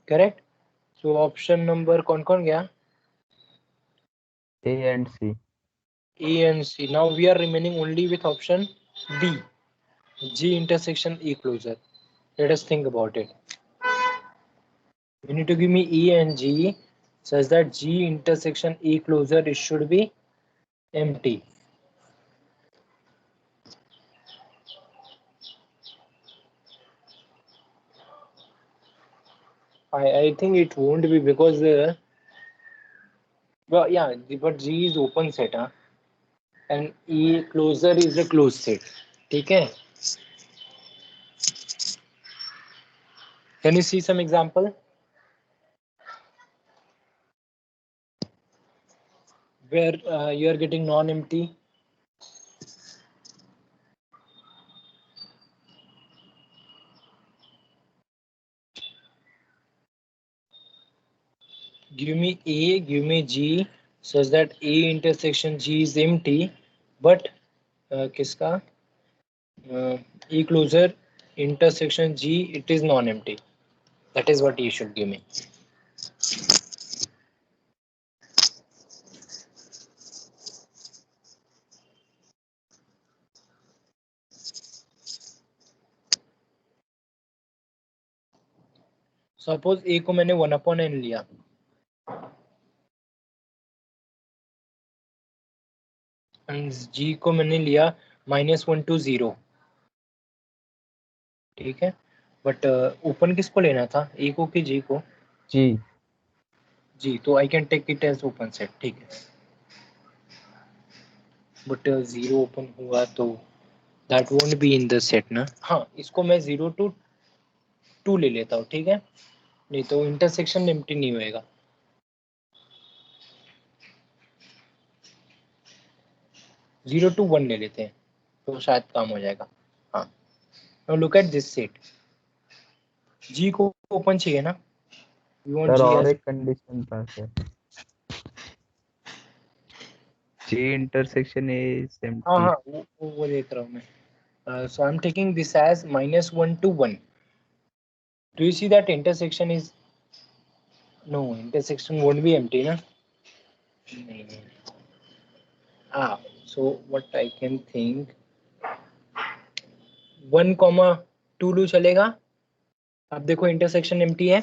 Correct. So option number कौन गया? A and C. A and C. Now we are remaining only with option D, G intersection E closure. Let us think about it. You need to give me E and G such that G intersection E closure, it should be empty. I think it won't be because well, yeah, but G is open set, and E closure is a closed set. Okay. Can you see some example where you are getting non-empty? Give me A, give me G such that A intersection G is empty, but किसका E closure intersection G, it is non-empty. That is what you should give me. Suppose A को मैंने 1/n लिया, जी को मैंने लिया -1 to 0, ठीक है, but open किसको लेना था, ए को कि जी को? जी, तो I can take it as open set, ठीक है, बट 0 ओपन हुआ तो that won't be in the set ना। हाँ, इसको मैं 0 to 2 ले लेता हूँ, ठीक है, नहीं तो इंटरसेक्शन एम्प्टी नहीं होएगा। जीरो टू 1 ले लेते हैं तो शायद काम हो जाएगा। हाँ, now look at this set, G को ओपन चाहिए ना, यू वांट सर जी और एज, एक कंडीशन था sir, G intersection A is हाँ एम्प्टी। हाँ वो देख रहा हूँ मैं। So I am taking this as -1 to 1. Do you see that intersection is, no intersection won't be empty ना, नहीं। हाँ, so what I can think 1,2 लू चलेगा। अब देखो इंटरसेक्शन एम्प्टी है,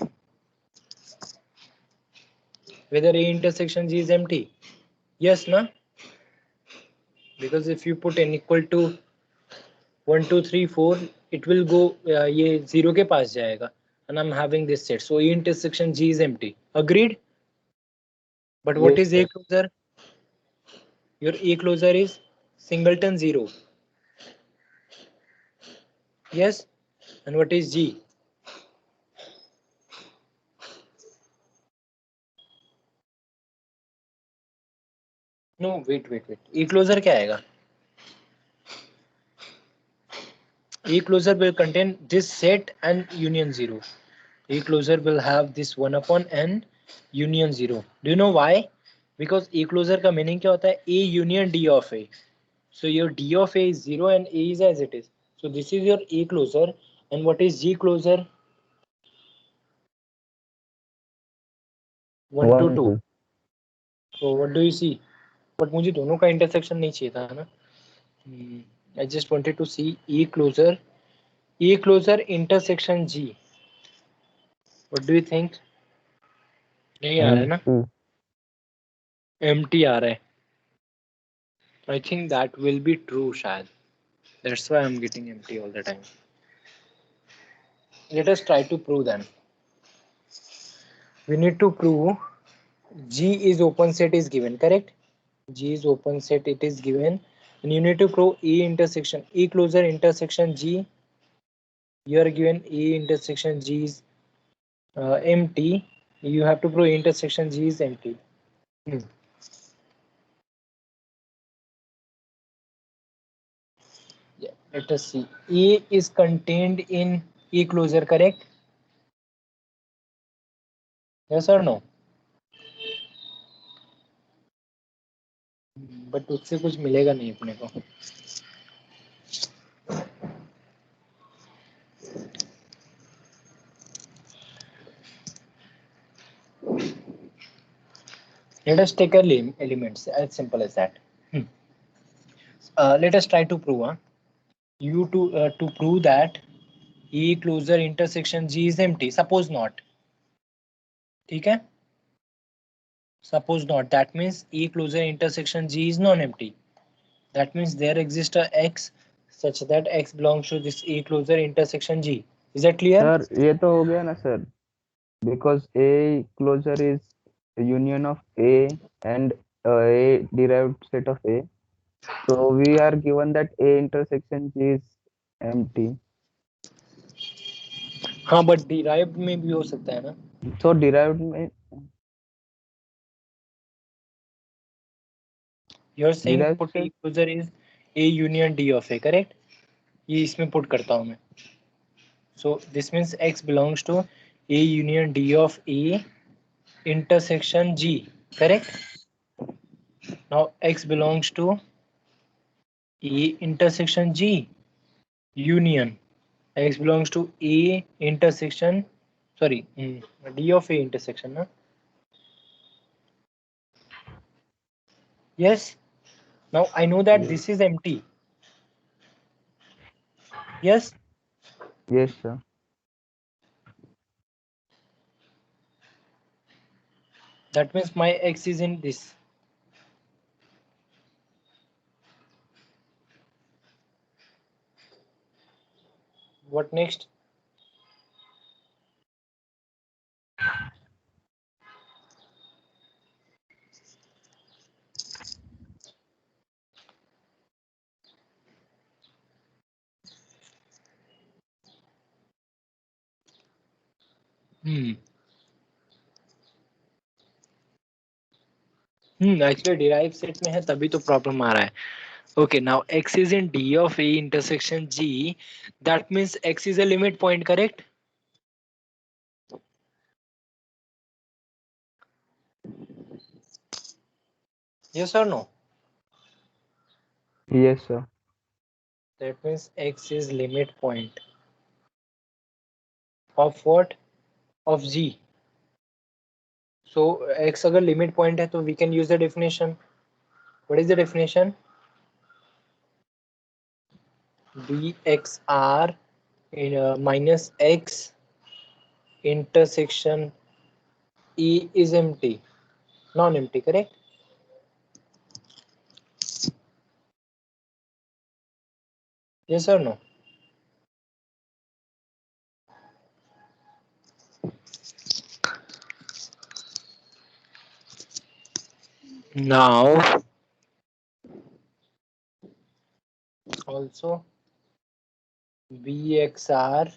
whether A intersection G is empty, yes na, because if you put n equal to 1 2 3 4 it will go ये 0 के पास जाएगा, and I'm having this set, so A intersection G is empty, agreed? But what Yes, is A sir. closure? Your A closure is singleton 0, yes, and what is G? No, wait, A closure क्या आएगा? A closure will contain this set and union 0. A closure will have this 1/n union 0. Do you know why? Because A closure का meaning क्या होता है? A union D of A. So your D of A is 0 and A is as it is. So this is your A closure. And what is G closure? 1 to 2. So what do you see? But मुझे दोनों का intersection नहीं चाहिए था ना. I just wanted to see A closure intersection G. What do you think? नहीं आ रहा है ना? Empty आ रहा है. I think that will be true शायद. That's why I'm getting empty all the time. Let us try to prove them. We need to prove G is open set is given, correct? G is open set, it is given, and you need to prove A intersection, A closure intersection G. You are given A intersection G is empty. You have to prove A intersection G is empty. Yeah, let us see. A is contained in A closure, correct? Yes or no? But उससे कुछ मिलेगा नहीं अपने को. Let us take elements as simple as that. Let us try to prove you to prove that A closure intersection G is empty. Suppose not. ठीक है? Suppose not. That means A closure intersection G is non-empty. That means there exists a X such that X belongs to this A closure intersection G. Is that clear? Sir ये तो हो गया ना sir, because A closure is a union of A and A derived set of A. So we are given that A intersection G is empty. हाँ, but derived में भी हो सकता है ना? So derived में You're saying derived put से A closure is A union D of A, correct? ये इसमें put करता हूँ मैं. So this means X belongs to A union D of A intersection G, correct? Now X belongs to A intersection G union. X belongs to A intersection, sorry, D of A intersection, no? Yes. Now I know that this is empty. Yes. Yes, sir. That means my X is in this. What next? Actually derived set में है तभी तो problem आ रहा है. Okay, now X is in D of A intersection G. That means X is a limit point, correct? Yes or no? Yes, sir. That means X is limit point of what? Of G. So X अगर limit point है तो we can use the definition. What is the definition? Bxr in minus X intersection E is empty, non-empty, correct? Yes or no? Now also Bxr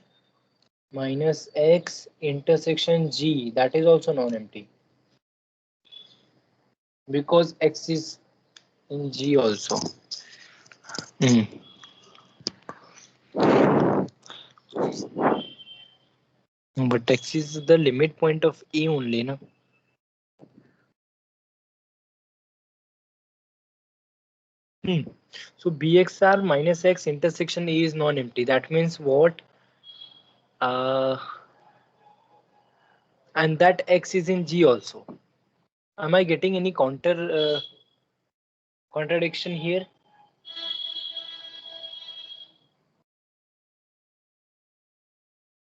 minus X intersection G, that is also non-empty because X is in G also. But X is the limit point of E only, na? So Bxr minus X intersection E is non-empty. That means what? And that X is in G also. Am I getting any contradiction here?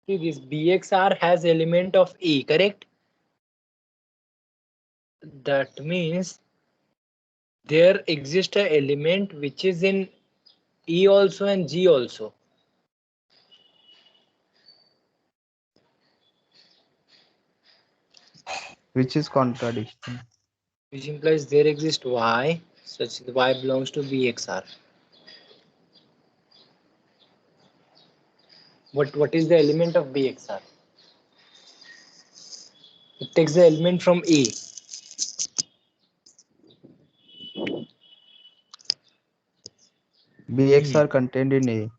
See, this Bxr has element of E, correct? That means there exists an element which is in E also and G also. Which is contradiction. Which implies there exists Y, such that Y belongs to Bxr. What is the element of Bxr? It takes the element from E. Bx are contained in A.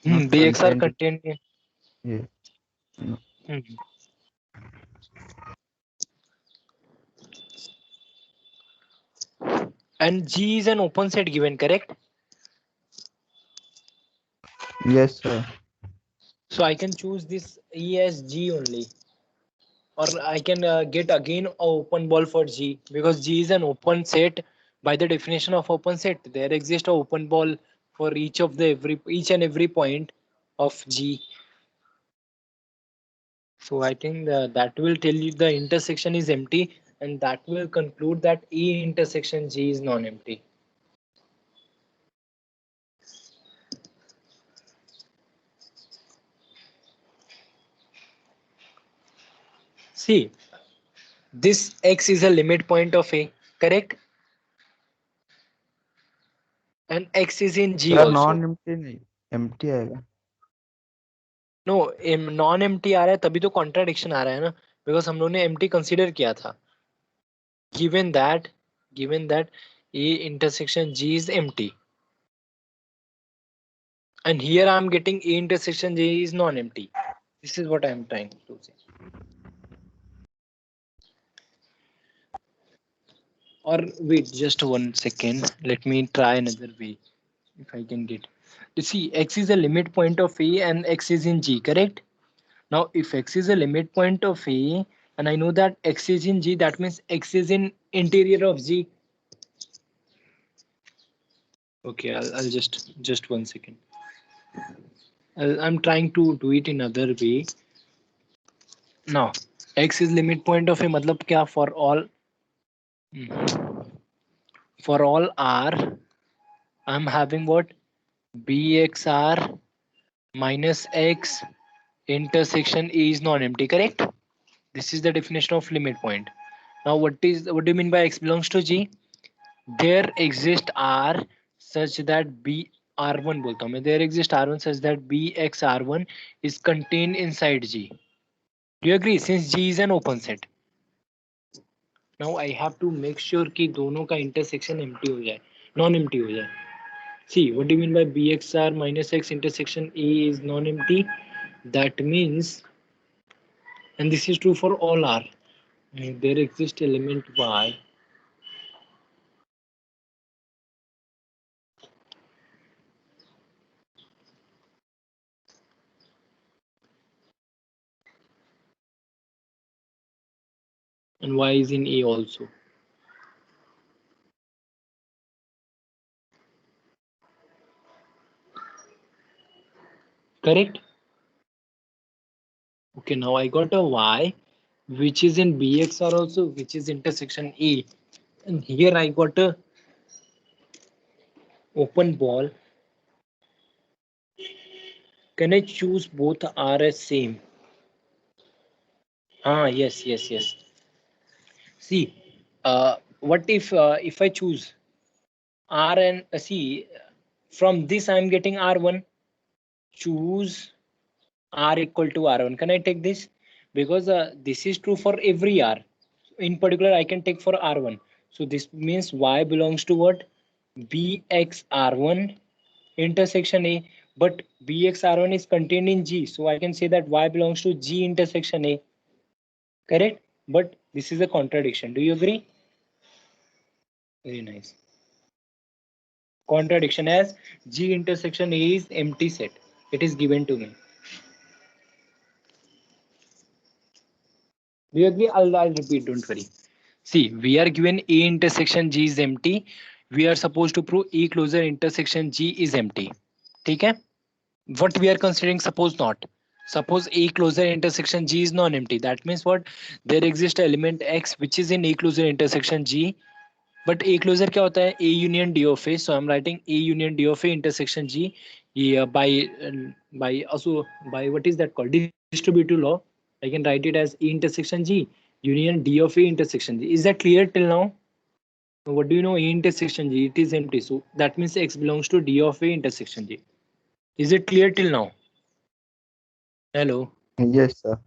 Not Bxr contained in. Yeah. No. And G is an open set given, correct? Yes, sir. So I can choose this E as G only. Or I can get again a open ball for G because G is an open set. By the definition of open set, there exists a open ball for each and every point of G. So I think that will tell you the intersection is empty, and that will conclude that E intersection G is non-empty. See, this X is a limit point of A, correct? And X is in G Sir, also. non-empty नहीं, empty आएगा. No, non empty आ रहा है तभी तो contradiction आ रहा है ना, because हम लोगों ने एम्प्टी कंसीडर किया था. given that A intersection G is empty, and here I am getting A intersection G is non-empty. This is what I am trying to say. Or wait, just 1 second. Let me try another way if I can get. You see, X is a limit point of A and X is in G, correct? Now, if x is a limit point of A, and I know that x is in G, that means x is in interior of G. Okay, I'll just 1 second. I'm trying to do it in other way. Now, x is limit point of A, मतलब क्या? For all R, I'm having what? BXR minus X intersection A is non-empty, correct? This is the definition of limit point. Now, what do you mean by x belongs to G? There exists R such that B R1 बोलता हूँ मैं. There exists R1 such that BX R1 is contained inside G. Do you agree? Since G is an open set. Now I have to make sure कि दोनों का intersection empty हो जाए, non-empty हो जाए. See, what do you mean by BXR minus X intersection A is non-empty? That means, and this is true for all R, there exists element Y and Y is in A also. Correct? Okay, now I got a Y which is in BXR also, which is intersection A, and here I got a open ball. Can I choose both R as same? Yes. See, what if I choose R and see, from this I am getting R1. Choose R equal to R1. Can I take this? Because this is true for every R. In particular, I can take for R1. So this means Y belongs to what? BX R1 intersection A. But BX R1 is contained in G. So I can say that Y belongs to G intersection A. Correct? But this is a contradiction. Do you agree? Very nice. Contradiction, as G intersection A is empty set. It is given to me. Do you agree? I'll repeat, don't worry. See, we are given A intersection G is empty. We are supposed to prove A closure intersection G is empty. Okay? What we are considering, suppose not. Suppose A closure intersection G is non-empty. That means what? There exists element X which is in A closure intersection G. But A closure क्या होता है? A union D of A. So I'm writing A union D of A intersection G. Yeah, by what is that called? Distributive law. I can write it as A intersection G union D of A intersection G. Is that clear till now? What do you know? A intersection G, it is empty. So that means X belongs to D of A intersection G. Is it clear till now? Hello. Yes, sir.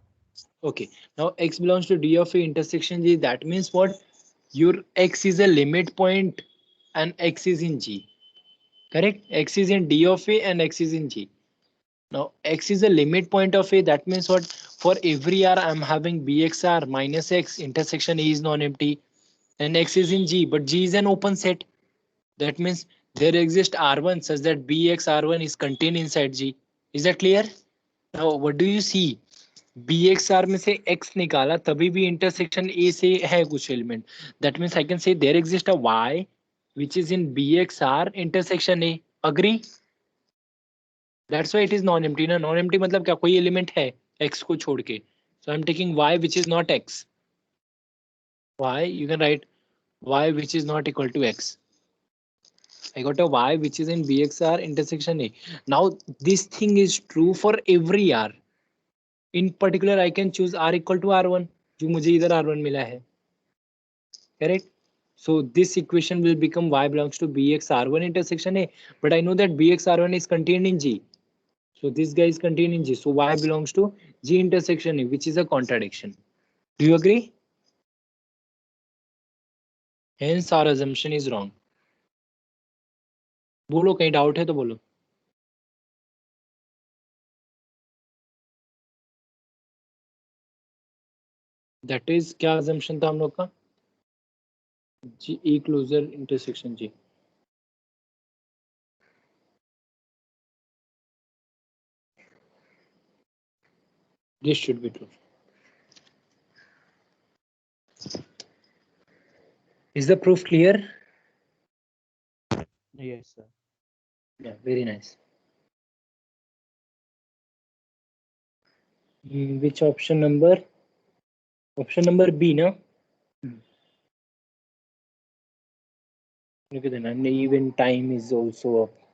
Okay. Now X belongs to D of A intersection G. That means what? Your X is a limit point and X is in G. Correct? X is in D of A and X is in G. Now X is a limit point of A. That means what? For every R, I'm having BXR minus X intersection A is non-empty, and X is in G, but G is an open set. That means there exists R1 such that BXR1 is contained inside G. Is that clear? Now what do you see? BXR में से X निकाला तभी भी intersection A से है कुछ element. That means I can say there exists a Y which is in BXR intersection A. Agree? That's why it is non-empty. ना non-empty मतलब क्या? कोई element है X को छोड़ के. So I'm taking Y which is not X. Y, you can write Y which is not equal to X. I got a Y which is in BXR intersection A. Now this thing is true for every R. In particular, I can choose R equal to R1, जो मुझे इधर R1 मिला है. Correct? So this equation will become Y belongs to BX R1 intersection A. But I know that BX R1 is contained in G. So this guy is contained in G. So Y belongs to G intersection A, which is a contradiction. Do you agree? Hence our assumption is wrong. बोलो कहीं doubt है तो बोलो. That is क्या assumption था हम लोग का? G E closure intersection G. This should be true. Is the proof clear? Yes, sir. Yeah, very nice. Which option number? Option number B, no? Okay, then, and even time is also up.